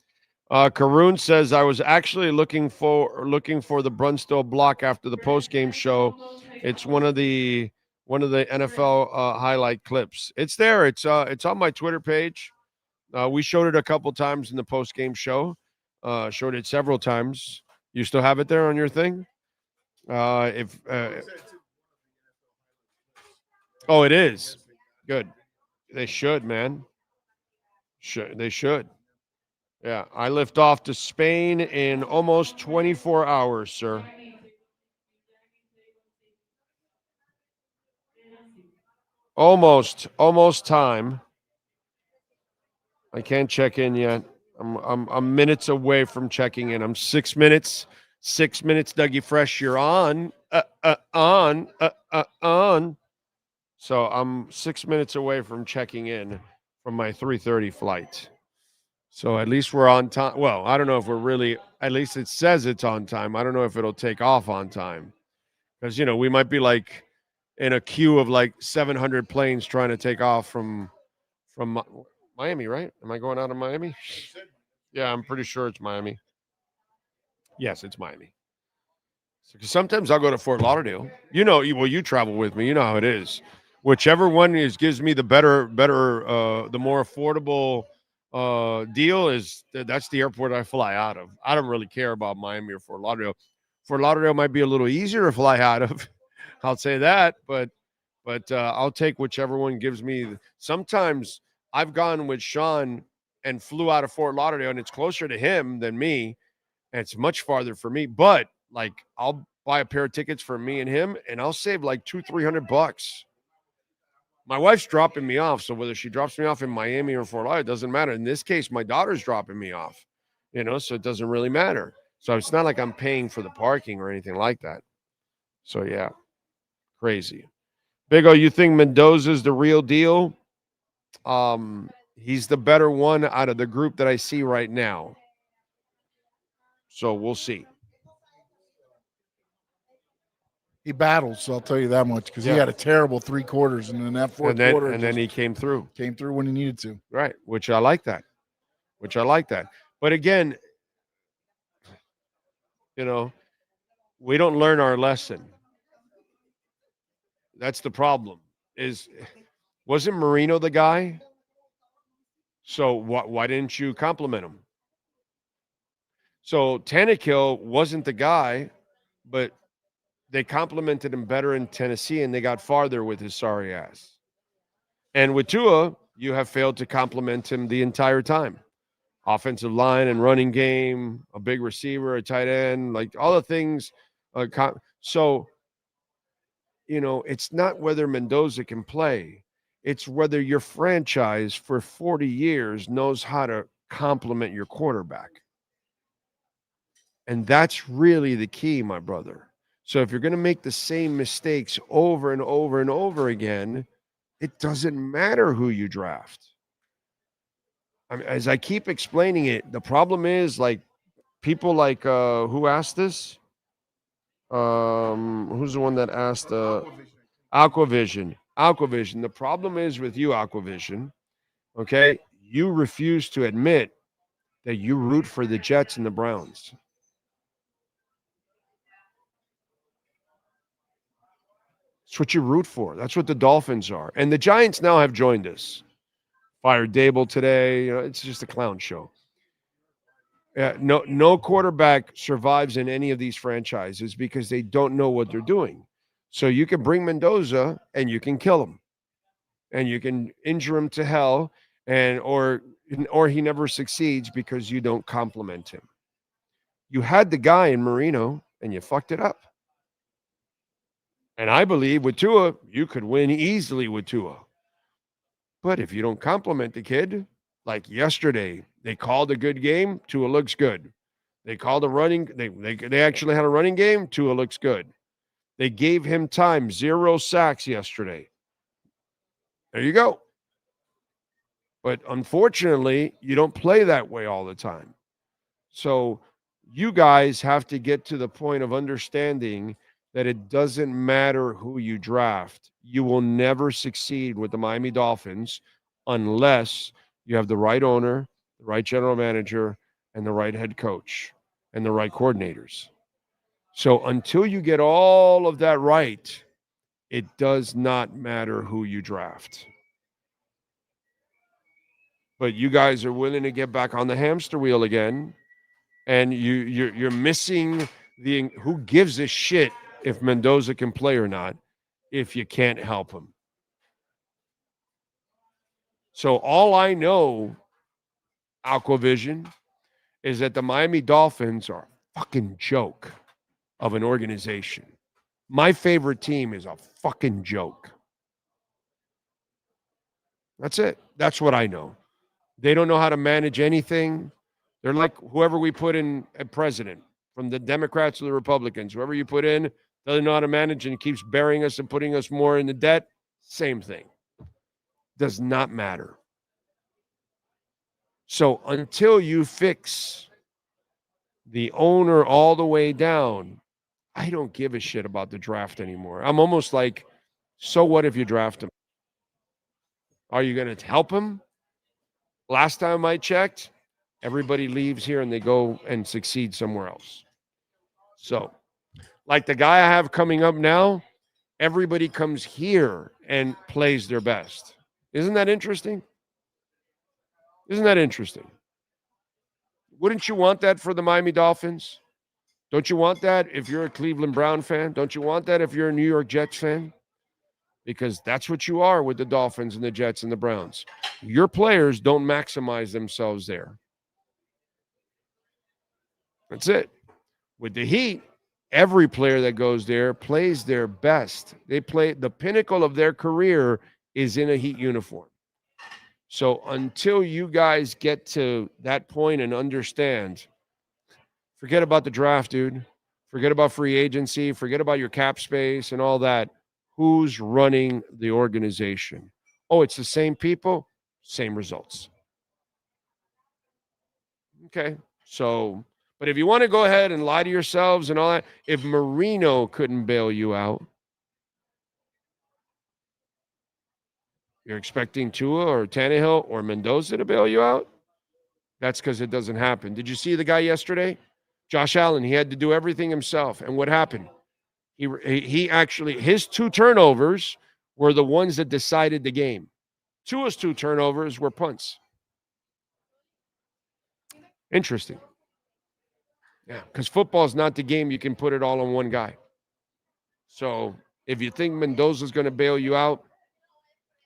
Karoon says I was actually looking for the Brunskill block after the post-game show. It's one of the NFL highlight clips. It's there. It's on my Twitter page. We showed it a couple times in the post-game show. Showed it several times. You still have it there on your thing? Oh, it is. Good. They should, man. They should. Yeah, I lift off to Spain in almost 24 hours, sir. Almost time. I can't check in yet. I'm minutes away from checking in. I'm 6 minutes. 6 minutes, Dougie Fresh. You're on. On. So I'm 6 minutes away from checking in from my 3:30 flight. So at least we're on time. Well, I don't know if we're really, at least it says it's on time. I don't know if it'll take off on time. Because, we might be like in a queue of like 700 planes trying to take off from Miami, right? Am I going out of Miami? Yeah, I'm pretty sure it's Miami. Yes, it's Miami. Sometimes I'll go to Fort Lauderdale. You travel with me. You know how it is. Whichever one gives me the better, the more affordable deal is that's the airport I fly out of. I don't really care about Miami or Fort Lauderdale. Fort Lauderdale might be a little easier to fly out of. I'll say that, but I'll take whichever one gives me. Sometimes I've gone with Sean and flew out of Fort Lauderdale, and it's closer to him than me, and it's much farther for me. But like, I'll buy a pair of tickets for me and him, and I'll save like $200-300. My wife's dropping me off, so whether she drops me off in Miami or Fort Lauderdale, it doesn't matter. In this case, my daughter's dropping me off, so it doesn't really matter. So it's not like I'm paying for the parking or anything like that. So yeah, crazy. Big O, you think Mendoza's the real deal? He's the better one out of the group that I see right now. So we'll see. He battles, so I'll tell you that much, because he had a terrible 3 quarters, and then that fourth quarter, and then he came through. Came through when he needed to. Right, which I like that. But again, we don't learn our lesson. That's the problem. Wasn't Marino the guy? So why didn't you compliment him? So Tannehill wasn't the guy, but they complimented him better in Tennessee, and they got farther with his sorry ass. And with Tua, you have failed to compliment him the entire time. Offensive line and running game, a big receiver, a tight end, like all the things. So, it's not whether Mendoza can play. It's whether your franchise for 40 years knows how to compliment your quarterback. And that's really the key, my brother. So if you're going to make the same mistakes over and over and over again, it doesn't matter who you draft. I mean, as I keep explaining it, the problem is like people like who asked this? Who's the one that asked? Aquavision. The problem is with you, Aquavision. Okay, you refuse to admit that you root for the Jets and the Browns. That's what you root for. That's what the Dolphins are. And the Giants now have joined us. Fired Dable today. It's just a clown show. No quarterback survives in any of these franchises because they don't know what they're doing. So you can bring Mendoza and you can kill him. And you can injure him to hell, or he never succeeds because you don't compliment him. You had the guy in Marino and you fucked it up. And I believe with Tua, you could win easily with Tua. But if you don't compliment the kid, like yesterday, they called a good game, Tua looks good. They called a running, they actually had a running game, Tua looks good. They gave him time, 0 sacks yesterday. There you go. But unfortunately, you don't play that way all the time. So you guys have to get to the point of understanding that it doesn't matter who you draft. You will never succeed with the Miami Dolphins unless you have the right owner, the right general manager, and the right head coach, and the right coordinators. So until you get all of that right, it does not matter who you draft. But you guys are willing to get back on the hamster wheel again, and you're missing who gives a shit if Mendoza can play or not if you can't help him. So all I know, Aquavision, is that the Miami Dolphins are a fucking joke of an organization. My favorite team is a fucking joke. That's it. That's what I know. They don't know how to manage anything. They're like whoever we put in a president, from the Democrats to the Republicans. Whoever you put in doesn't know how to manage and keeps burying us and putting us more in the debt. Same thing. Does not matter. So until you fix the owner all the way down, I don't give a shit about the draft anymore. I'm almost like, so what if you draft him? Are you going to help him? Last time I checked, everybody leaves here and they go and succeed somewhere else. So, like the guy I have coming up now, everybody comes here and plays their best. Isn't that interesting? Isn't that interesting? Wouldn't you want that for the Miami Dolphins? Don't you want that if you're a Cleveland Brown fan? Don't you want that if you're a New York Jets fan? Because that's what you are with the Dolphins and the Jets and the Browns. Your players don't maximize themselves there. That's it. With the Heat, every player that goes there plays their best. They play the pinnacle of their career is in a Heat uniform. So until you guys get to that point and understand Forget about the draft, dude. Forget about free agency. Forget about your cap space and all that. Who's running the organization? Oh, it's the same people, same results. Okay. So, but if you want to go ahead and lie to yourselves and all that, if Marino couldn't bail you out, you're expecting Tua or Tannehill or Mendoza to bail you out? That's because it doesn't happen. Did you see the guy yesterday? Josh Allen, he had to do everything himself. And what happened? He actually, his 2 turnovers were the ones that decided the game. Tua's 2 turnovers were punts. Interesting. Yeah, because football is not the game you can put it all on one guy. So if you think Mendoza's going to bail you out,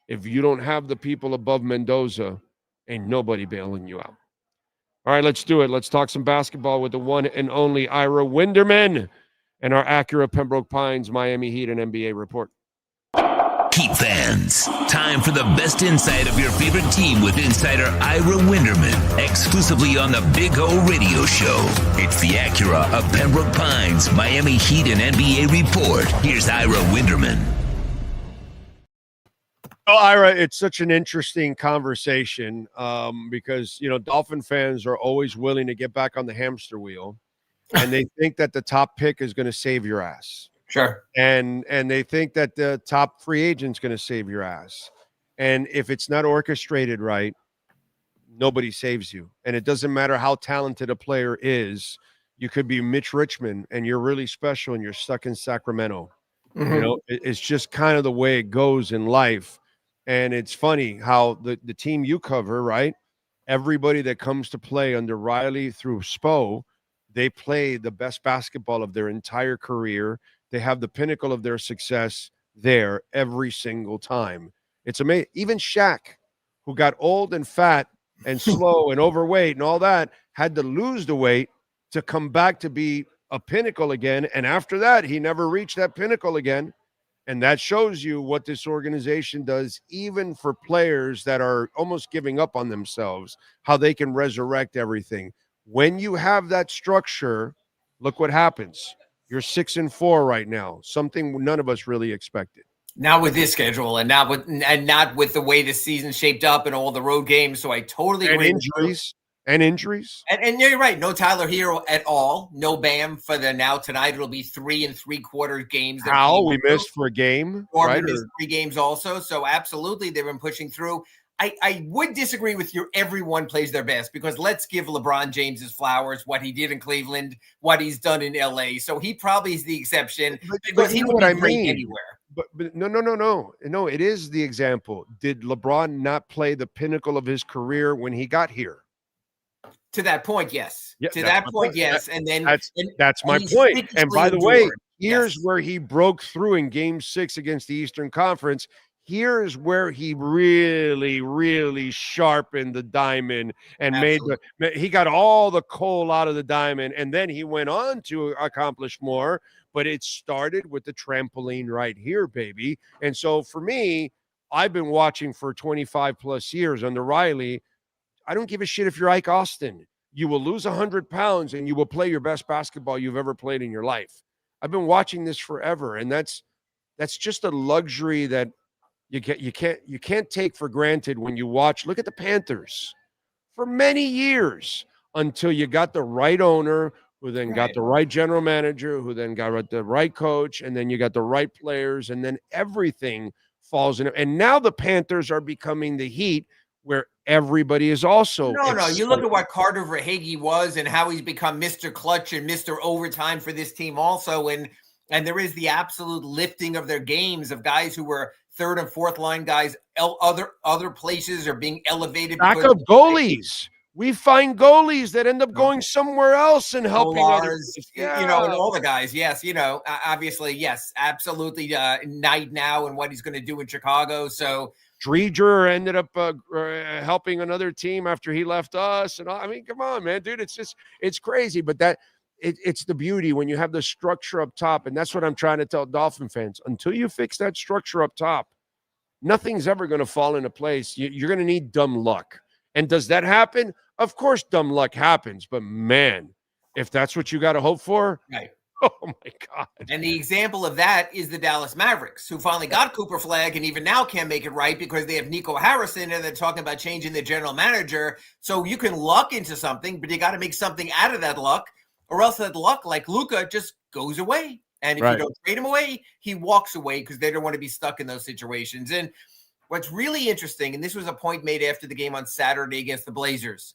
if you don't have the people above Mendoza, ain't nobody bailing you out. All right, let's do it. Let's talk some basketball with the one and only Ira Winderman and our Acura Pembroke Pines Miami Heat and NBA report. Heat fans, time for the best insight of your favorite team with insider Ira Winderman, exclusively on the Big O Radio Show. It's the Acura of Pembroke Pines Miami Heat and NBA report. Here's Ira Winderman. Oh, Ira, it's such an interesting conversation because, Dolphin fans are always willing to get back on the hamster wheel, and they think that the top pick is going to save your ass. Sure. And they think that the top free agent's going to save your ass. And if it's not orchestrated right, nobody saves you. And it doesn't matter how talented a player is. You could be Mitch Richmond, and you're really special, and you're stuck in Sacramento. Mm-hmm. It's just kind of the way it goes in life. And it's funny how the team you cover, right? Everybody that comes to play under Riley through Spo, they play the best basketball of their entire career. They have the pinnacle of their success there every single time. It's amazing. Even Shaq, who got old and fat and slow and overweight and all that, had to lose the weight to come back to be a pinnacle again. And after that, he never reached that pinnacle again. And that shows you what this organization does, even for players that are almost giving up on themselves, how they can resurrect everything. When you have that structure, look what happens. You're 6-4 right now, something none of us really expected. Not with this schedule, and not with the way the season shaped up and all the road games. So I totally agree. Injuries. And you're right. No Tyler Herro at all. No Bam for the now tonight. It'll be 3 3/4 games. How we missed for a game, or right? We missed 3 games also. So absolutely, they've been pushing through. I would disagree with you. Everyone plays their best, because let's give LeBron James his flowers. What he did in Cleveland, what he's done in LA. So he probably is the exception, because he would be great anywhere. But no. It is the example. Did LeBron not play the pinnacle of his career when he got here? To that point, yes. Yeah, to that point, yes. And then that's my point. And by the way, here's where he broke through in Game 6 against the Eastern Conference. Here's where he really, really sharpened the diamond and he got all the coal out of the diamond. And then he went on to accomplish more. But it started with the trampoline right here, baby. And so for me, I've been watching for 25 plus years under Riley. I don't give a shit if you're Ike Austin. You will lose 100 pounds and you will play your best basketball you've ever played in your life. I've been watching this forever, and that's just a luxury that you can't take for granted when you watch. Look at the Panthers for many years until you got the right owner, who then got the right general manager, who then got the right coach, and then you got the right players, and then everything falls in. And now the Panthers are becoming the Heat, where everybody is also no. You look at what Carter Verhaeghe was and how he's become Mr. Clutch and Mr. Overtime for this team also, and there is the absolute lifting of their games of guys who were third and fourth line guys. Other places are being elevated. Backup goalies. We find goalies that end up going somewhere else and helping others. And all the guys. Yes, obviously, yes, absolutely. Knight now and what he's going to do in Chicago. So Dreger ended up helping another team after he left us. And I mean, come on, man, dude, it's crazy. But it's the beauty when you have the structure up top. And that's what I'm trying to tell Dolphin fans. Until you fix that structure up top, nothing's ever going to fall into place. You're going to need dumb luck. And does that happen? Of course, dumb luck happens. But man, if that's what you got to hope for. Right. Oh my God. And the example of that is the Dallas Mavericks, who finally got Cooper Flagg and even now can't make it right because they have Nico Harrison and they're talking about changing the general manager. So you can luck into something, but you got to make something out of that luck, or else that luck, like Luka, just goes away. And if you don't trade him away, he walks away because they don't want to be stuck in those situations. And what's really interesting, and this was a point made after the game on Saturday against the Blazers,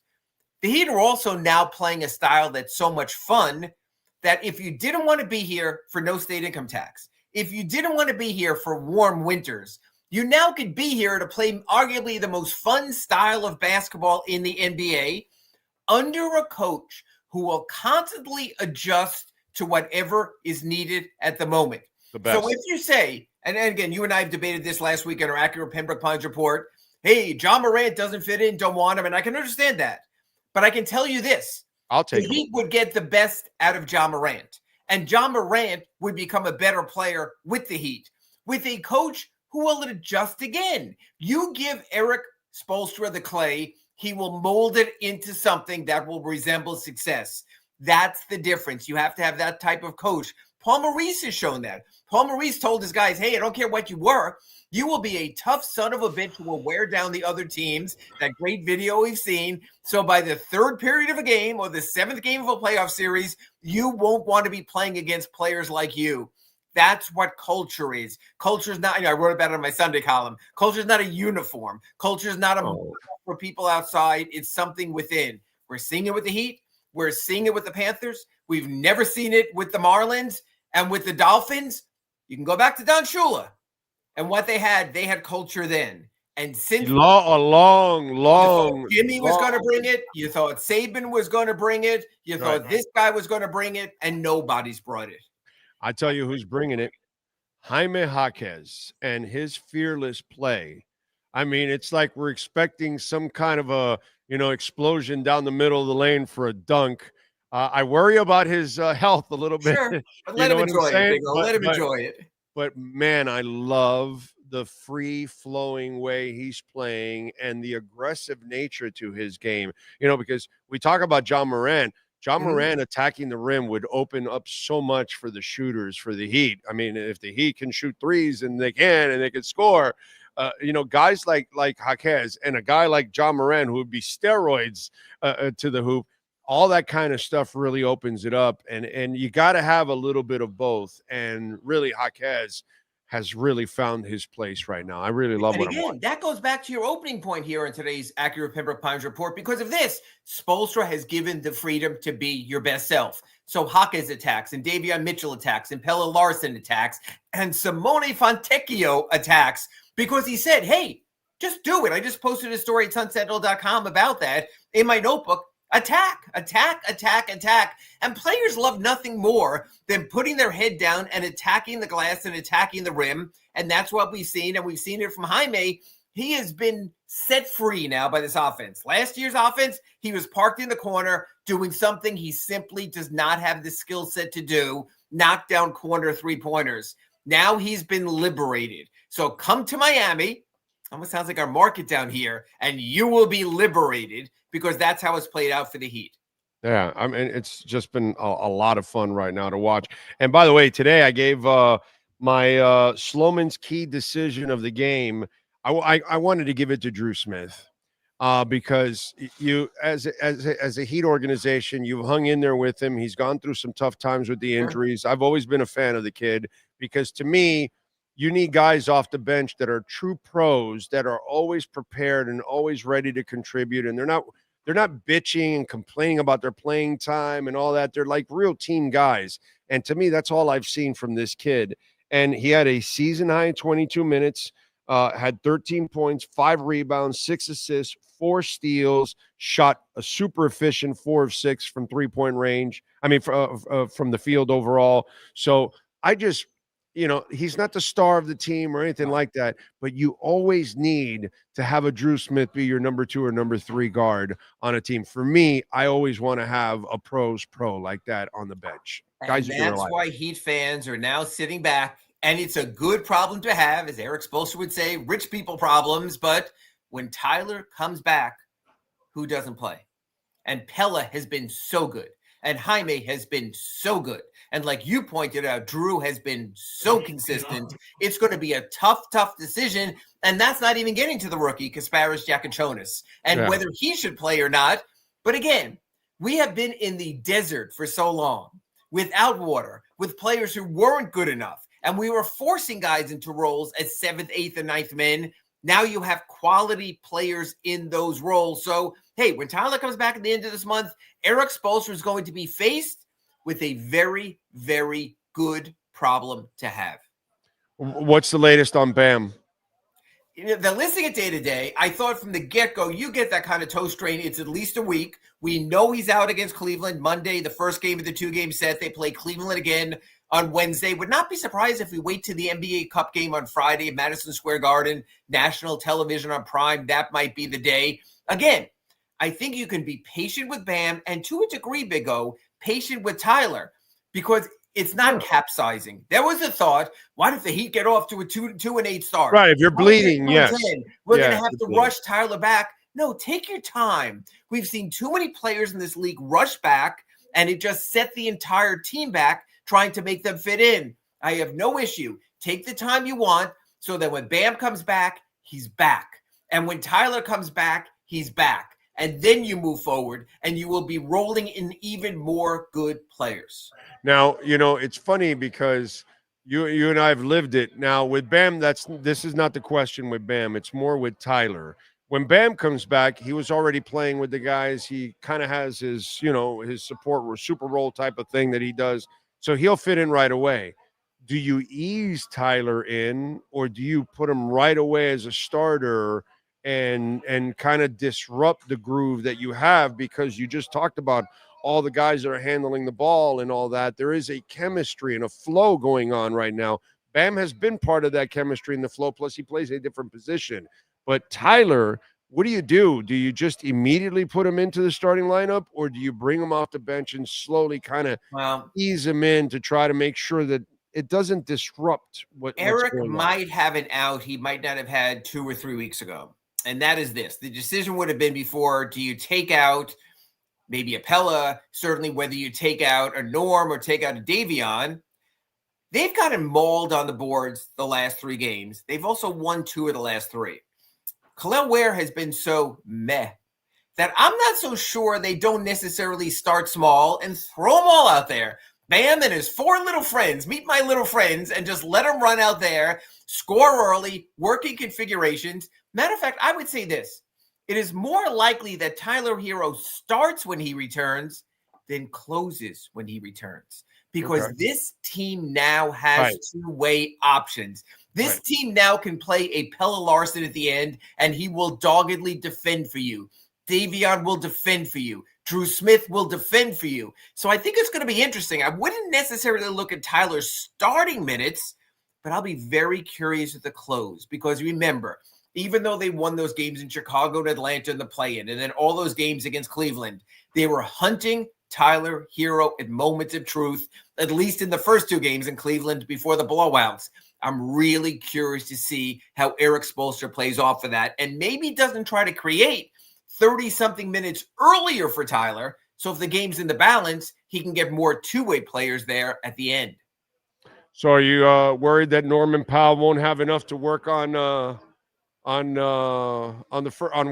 the Heat are also now playing a style that's so much fun that if you didn't want to be here for no state income tax, if you didn't want to be here for warm winters, you now could be here to play arguably the most fun style of basketball in the NBA under a coach who will constantly adjust to whatever is needed at the moment. The best. So if you say, and again, you and I have debated this last week in our Acura Pembroke Pines report, hey, John Morant doesn't fit in, don't want him, and I can understand that. But I can tell you this. I'll take the Heat would get the best out of John Morant, and John Morant would become a better player with the Heat, with a coach who will adjust again. You give Eric Spoelstra the clay, he will mold it into something that will resemble success. That's the difference. You have to have that type of coach. Paul Maurice has shown that. Paul Maurice told his guys, hey, I don't care what you were. You will be a tough son of a bitch who will wear down the other teams. That great video we've seen. So by the third period of a game or the seventh game of a playoff series, you won't want to be playing against players like you. That's what culture is. Culture is not, I wrote about it in my Sunday column. Culture is not a uniform. Culture is not a for people outside. It's something within. We're seeing it with the Heat. We're seeing it with the Panthers. We've never seen it with the Marlins and with the Dolphins. You can go back to Don Shula and what they had culture then. And since a long, Jimmy was going to bring it, you thought Saban was going to bring it, you thought this guy was going to bring it, and nobody's brought it. I tell you who's bringing it. Jaime Jaquez and his fearless play. I mean, it's like we're expecting some kind of a, explosion down the middle of the lane for a dunk. I worry about his health a little bit. Sure, but let him enjoy it. Let him enjoy it. But man, I love the free-flowing way he's playing and the aggressive nature to his game. Because we talk about John Morant. John Morant attacking the rim would open up so much for the shooters for the Heat. I mean, if the Heat can shoot threes and they can score, guys like Jaquez and a guy like John Morant who would be steroids to the hoop, all that kind of stuff really opens it up. And you got to have a little bit of both. And really, Jaquez has really found his place right now. I really love what I'm watching. That goes back to your opening point here in today's Acura Pembroke Pines report. Because of this, Spoelstra has given the freedom to be your best self. So Jaquez attacks, and Davion Mitchell attacks, and Pelle Larsson attacks, and Simone Fontecchio attacks because he said, hey, just do it. I just posted a story at sunsentinel.com about that in my notebook. Attack. And players love nothing more than putting their head down and attacking the glass and attacking the rim. And that's what we've seen. And we've seen it from Jaime. He has been set free now by this offense. Last year's offense, he was parked in the corner doing something he simply does not have the skill set to do, knock down corner three-pointers. Now he's been liberated. So come to Miami. Almost sounds like our market down here, and you will be liberated because that's how it's played out for the Heat. Yeah, I mean, it's just been a lot of fun right now to watch. And by the way, today I gave my Slomin's key decision of the game. I wanted to give it to Drew Smith because you, as a Heat organization, you've hung in there with him. He's gone through some tough times with the injuries. I've always been a fan of the kid because to me, you need guys off the bench that are true pros that are always prepared and always ready to contribute. And they're not bitching and complaining about their playing time and all that. They're like real team guys. And to me, that's all I've seen from this kid. And he had a season high 22 minutes, had 13 points, 5 rebounds, 6 assists, 4 steals, shot a super efficient 4 of 6 from 3-point range. I mean, from the field overall. So I just, he's not the star of the team or anything like that, but you always need to have a Drew Smith be your number 2 or number 3 guard on a team. For me, I always want to have a pro like that on the bench. Guys, and that's why Heat fans are now sitting back, and it's a good problem to have, as Eric Spoelstra would say, rich people problems. But when Tyler comes back, who doesn't play? And Pella has been so good. And Jaime has been so good. And like you pointed out, Drew has been so consistent. It's going to be a tough decision. And that's not even getting to the rookie, Kasparis Giacochonis, and whether he should play or not. But again, we have been in the desert for so long without water, with players who weren't good enough. And we were forcing guys into roles as 7th, 8th, and 9th men. Now you have quality players in those roles. So, hey, when Tyler comes back at the end of this month, Erik Spoelstra is going to be faced with a very, very good problem to have. What's the latest on Bam? The listing it day to day, I thought from the get-go, you get that kind of toe strain, it's at least a week. We know he's out against Cleveland Monday, the first game of the 2-game set. They play Cleveland again on Wednesday. Would not be surprised if we wait to the NBA Cup game on Friday at Madison Square Garden, national television on Prime. That might be the day. Again, I think you can be patient with Bam and, to a degree, Big O, patient with Tyler, because it's not capsizing. There was a thought, what if the Heat get off to a 2-8 start? Right, if you're bleeding, yes. We're going to have to rush Tyler back. No, take your time. We've seen too many players in this league rush back, and it just set the entire team back, trying to make them fit in. I have no issue. Take the time you want so that when Bam comes back, he's back. And when Tyler comes back, he's back. And then you move forward, and you will be rolling in even more good players. Now, it's funny because you and I have lived it. Now, with Bam, this is not the question with Bam. It's more with Tyler. When Bam comes back, he was already playing with the guys. He kind of has his, his support or super roll type of thing that he does. So he'll fit in right away. Do you ease Tyler in, or do you put him right away as a starter and kind of disrupt the groove that you have? Because you just talked about all the guys that are handling the ball and all that. There is a chemistry and a flow going on right now. Bam has been part of that chemistry and the flow, plus he plays a different position. But Tyler, what do? Do you just immediately put him into the starting lineup, or do you bring him off the bench and slowly kind of ease him in to try to make sure that it doesn't disrupt what Erik might have an out he might not have had 2 or 3 weeks ago? And that is this. The decision would have been before, do you take out maybe a Pella, certainly whether you take out a Norm or take out a Davion. They've gotten mauled on the boards the last 3 games. They've also won 2 of the last 3. Kel'el Ware has been so meh that I'm not so sure they don't necessarily start small and throw them all out there. Bam and his 4 little friends, meet my little friends, and just let them run out there, score early, working configurations. Matter of fact, I would say this. It is more likely that Tyler Herro starts when he returns than closes when he returns, because this team now has 2-way options. This team now can play a Pella Larson at the end, and he will doggedly defend for you. Davion will defend for you. Drew Smith will defend for you. So I think it's going to be interesting. I wouldn't necessarily look at Tyler's starting minutes, but I'll be very curious at the close, because remember, even though they won those games in Chicago and Atlanta in the play-in, and then all those games against Cleveland, they were hunting Tyler Herro at moments of truth, at least in the first 2 games in Cleveland before the blowouts. I'm really curious to see how Erik Spoelstra plays off of that, and maybe doesn't try to create 30-something minutes earlier for Tyler, so if the game's in the balance, he can get more 2-way players there at the end. So are you worried that Norman Powell won't have enough to work on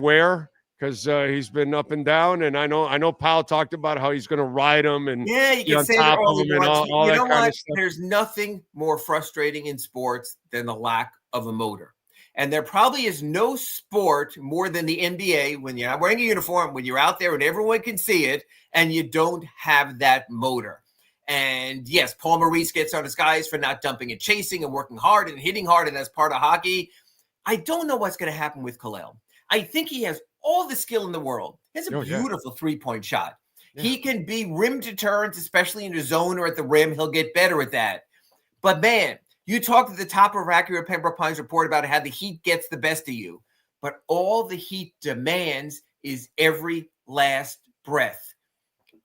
Ware, because he's been up and down, and I know Powell talked about how he's going to ride him and you can say that all he wants. You know what? There's nothing more frustrating in sports than the lack of a motor, and there probably is no sport more than the NBA when you're not wearing a uniform, when you're out there and everyone can see it, and you don't have that motor. And yes, Paul Maurice gets on his guys for not dumping and chasing and working hard and hitting hard, and that's part of hockey. I don't know what's going to happen with Kel'el. I think he has all the skill in the world. He has a beautiful 3-point shot. Yeah. He can be rim deterrent, especially in the zone or at the rim. He'll get better at that. But man, you talked at the top of Acura Pembroke Pines report about how the Heat gets the best of you. But all the Heat demands is every last breath.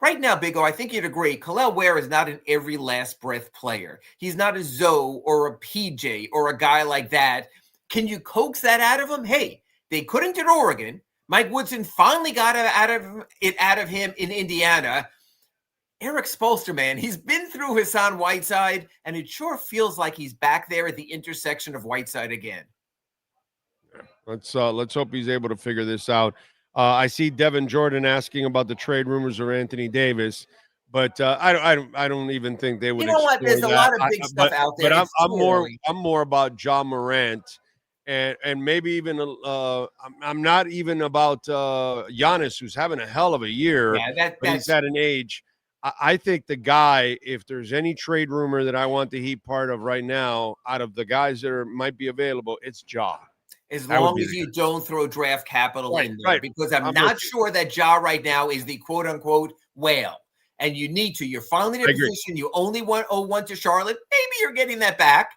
Right now, Big O, I think you'd agree, Kel'el Ware is not an every last breath player. He's not a Zoe or a PJ or a guy like that. Can you coax that out of him? Hey, they couldn't in Oregon. Mike Woodson finally got it out of him in Indiana. Eric Spoelstra, man, he's been through Hassan Whiteside, and it sure feels like he's back there at the intersection of Whiteside again. Let's hope he's able to figure this out. I see Devin Jordan asking about the trade rumors of Anthony Davis, but I don't even think they would. You know what? There's a lot of big stuff out there. But I'm more about Ja Morant, and maybe even I'm not even about Giannis, who's having a hell of a year. Yeah, but he's at an age. I think the guy, if there's any trade rumor that I want the Heat part of right now, out of the guys that might be available, it's Ja. As long as you don't throw draft capital in there, because I'm not sure that Ja right now is the quote unquote whale. And you need to. You're finally in a position you only want 0-1 to Charlotte. Maybe you're getting that back.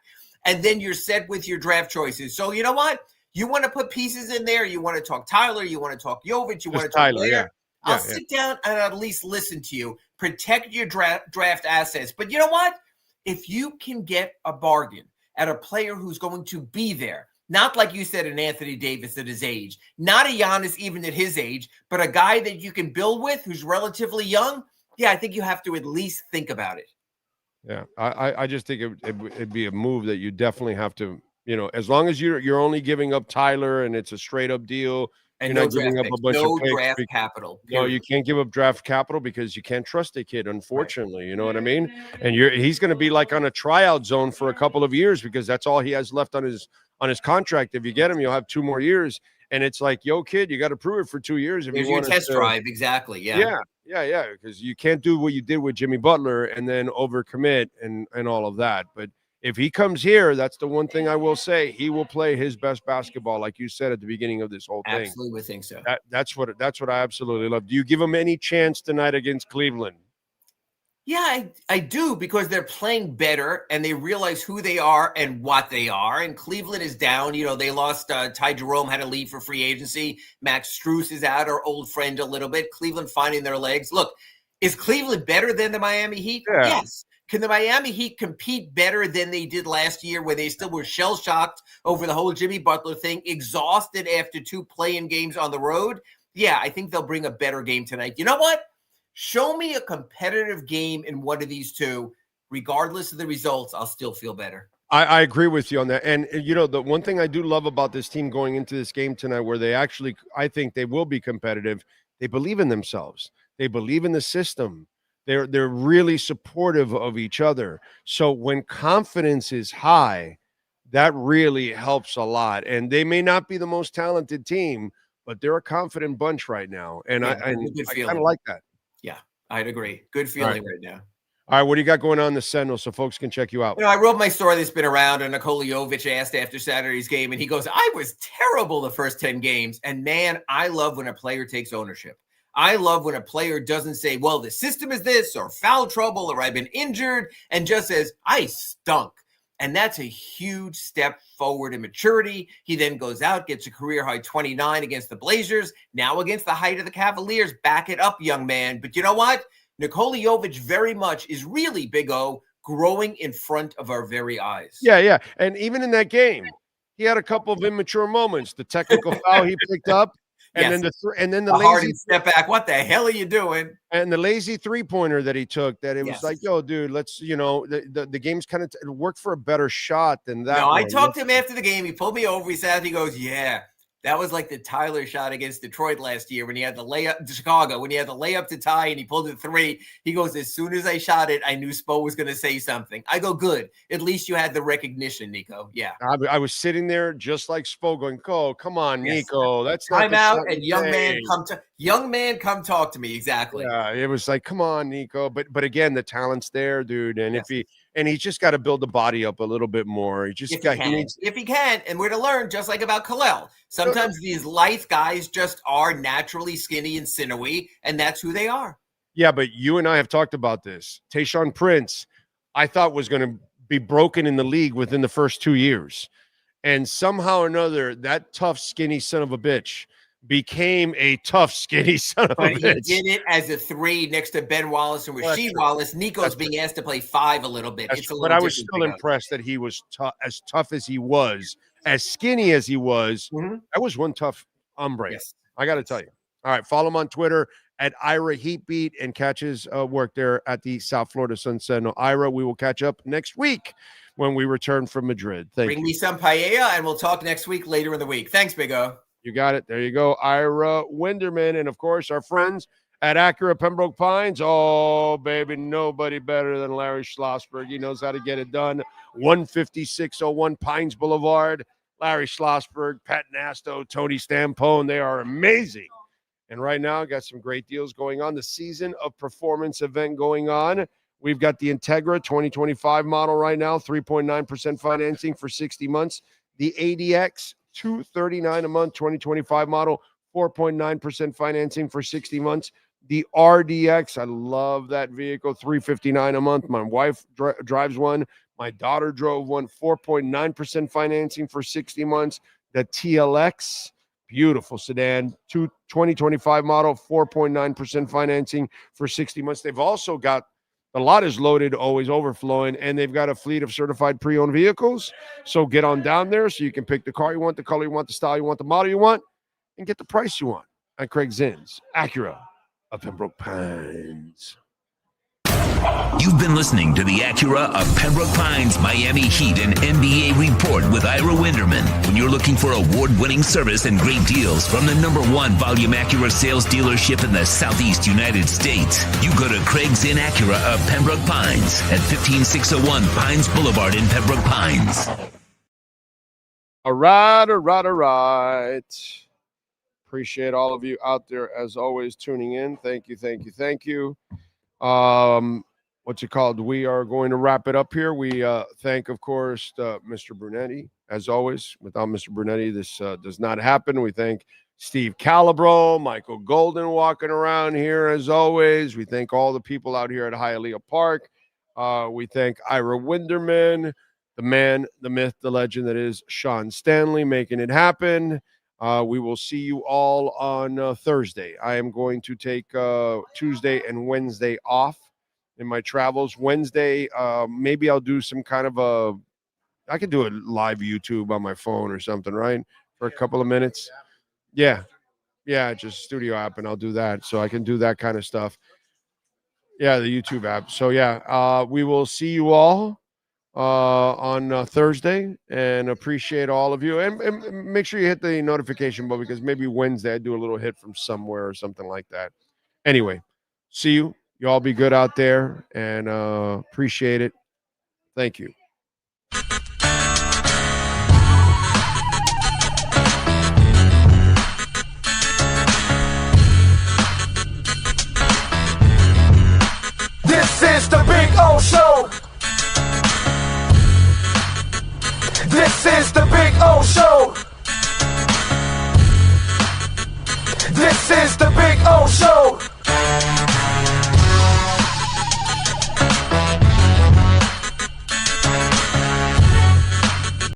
And then you're set with your draft choices. So you know what? You want to put pieces in there. You want to talk Tyler. You want to talk Jovic. You want to talk Blair. I'll sit down and at least listen to you. Protect your draft assets. But you know what? If you can get a bargain at a player who's going to be there, not like you said, an Anthony Davis at his age, not a Giannis even at his age, but a guy that you can build with who's relatively young, yeah, I think you have to at least think about it. Yeah, I just think it'd be a move that you definitely have to, as long as you're only giving up Tyler and it's a straight up deal. And you're no not giving up a bunch of picks. draft capital. No, you can't give up draft capital because you can't trust a kid, unfortunately. You know what I mean? And he's going to be like on a tryout zone for a couple of years because that's all he has left on his contract. If you get him, you'll have 2 more years. And it's like, yo, kid, you got to prove it for 2 years. If There's you your want test drive. Exactly. Yeah. Because you can't do what you did with Jimmy Butler and then overcommit and all of that. But if he comes here, that's the one thing I will say. He will play his best basketball, like you said at the beginning of this whole thing. Absolutely think so. That's what I absolutely love. Do you give him any chance tonight against Cleveland? Yeah, I do, because they're playing better and they realize who they are and what they are. And Cleveland is down. They lost Ty Jerome, had to leave for free agency. Max Strus is out, our old friend, a little bit. Cleveland finding their legs. Look, is Cleveland better than the Miami Heat? Yeah. Yes. Can the Miami Heat compete better than they did last year, where they still were shell-shocked over the whole Jimmy Butler thing, exhausted after 2 play-in games on the road? Yeah, I think they'll bring a better game tonight. You know what? Show me a competitive game in one of these two. Regardless of the results, I'll still feel better. I agree with you on that. And, the one thing I do love about this team going into this game tonight, where they actually, I think they will be competitive, they believe in themselves. They believe in the system. They're really supportive of each other. So when confidence is high, that really helps a lot. And they may not be the most talented team, but they're a confident bunch right now. And I kind of like that. Yeah, I'd agree. Good feeling right now. All right, what do you got going on in the Sentinel so folks can check you out? I wrote my story that's been around, and Nikola Jovic asked after Saturday's game, and he goes, I was terrible the first 10 games. And man, I love when a player takes ownership. I love when a player doesn't say, well, the system is this, or foul trouble, or I've been injured, and just says, I stunk. And that's a huge step forward in maturity. He then goes out, gets a career high 29 against the Blazers, now against the height of the Cavaliers. Back it up, young man. But you know what? Nikola Jovic very much is really, Big O, growing in front of our very eyes. Yeah. And even in that game, he had a couple of immature moments. The technical foul he picked up. And then the lazy Harden step back. What the hell are you doing? And the lazy 3-pointer that he took, that it was like, yo, dude, let's, the game's kind of worked for a better shot than that. No, I talked to him after the game. He pulled me over. He sat, he goes, yeah, that was like the Tyler shot against Detroit last year when he had the layup to Chicago, when he had the layup to tie and he pulled the 3. He goes, as soon as I shot it, I knew Spo was going to say something. I go, good. At least you had the recognition, Nico. Yeah. I was sitting there just like Spo going, oh, come on, Nico. That's not time out and young man, come talk to me. Exactly. Yeah, it was like, come on, Nico. But again, the talent's there, dude. And he's just got to build the body up a little bit more. He needs, if he can, and we're to learn, just like about Khalil. Sometimes these lithe guys just are naturally skinny and sinewy, and that's who they are. Yeah, but you and I have talked about this. Tayshaun Prince, I thought was going to be broken in the league within the first 2 years. And somehow or another, that tough, skinny son of a bitch became a tough, skinny son of a bitch. But he did it as a 3 next to Ben Wallace and Rasheed Wallace. Nico's being asked to play 5 a little bit. But I was still impressed that he was as tough as he was, as skinny as he was. That was one tough hombre. Yes. I got to tell you. All right, follow him on Twitter at Ira Heatbeat and catches work there at the South Florida Sun Sentinel. Ira, we will catch up next week when we return from Madrid. Bring me some paella, and we'll talk next week later in the week. Thanks, Big O. You got it. There you go. Ira Winderman. And, of course, our friends at Acura Pembroke Pines. Oh, baby, nobody better than Larry Schlossberg. He knows how to get it done. 15601 Pines Boulevard. Larry Schlossberg, Pat Nasto, Tony Stampone. They are amazing. And right now, got some great deals going on. The Season of Performance event going on. We've got the Integra 2025 model right now, 3.9% financing for 60 months. The ADX, $239 a month, 2025 model, 4.9% financing for 60 months. The RDX, I love that vehicle, $359 a month. My wife drives one. My daughter drove one, 4.9% financing for 60 months. The TLX, beautiful sedan, 2025 model, 4.9% financing for 60 months. They've also got, the lot is loaded, always overflowing, and they've got a fleet of certified pre-owned vehicles. So get on down there so you can pick the car you want, the color you want, the style you want, the model you want, and get the price you want at Craig Zinn's Acura of Pembroke Pines. You've been listening to the Acura of Pembroke Pines Miami Heat and NBA Report with Ira Winderman. When you're looking for award-winning service and great deals from the #1 volume Acura sales dealership in the Southeast United States, you go to Craig's Inn Acura of Pembroke Pines at 15601 Pines Boulevard in Pembroke Pines. All right. Appreciate all of you out there, as always, tuning in. Thank you. We are going to wrap it up here. We thank, of course, Mr. Brunetti, as always. Without Mr. Brunetti, this does not happen. We thank Steve Calibro, Michael Golden walking around here, as always. We thank all the people out here at Hialeah Park. We thank Ira Winderman, the man, the myth, the legend that is Sean Stanley, making it happen. We will see you all on Thursday. I am going to take Tuesday and Wednesday off in my travels. Wednesday, maybe I'll do some kind of I could do a live YouTube on my phone or something, right? For a couple of minutes. Yeah, just studio app, and I'll do that. So I can do that kind of stuff. Yeah, the YouTube app. So yeah, we will see you all on Thursday, and appreciate all of you, and make sure you hit the notification bell, because maybe Wednesday I do a little hit from somewhere or something like that. Anyway, see you. You all be good out there, and appreciate it. Thank you. This is the Big O Show. This is the Big O Show. This is the Big O Show.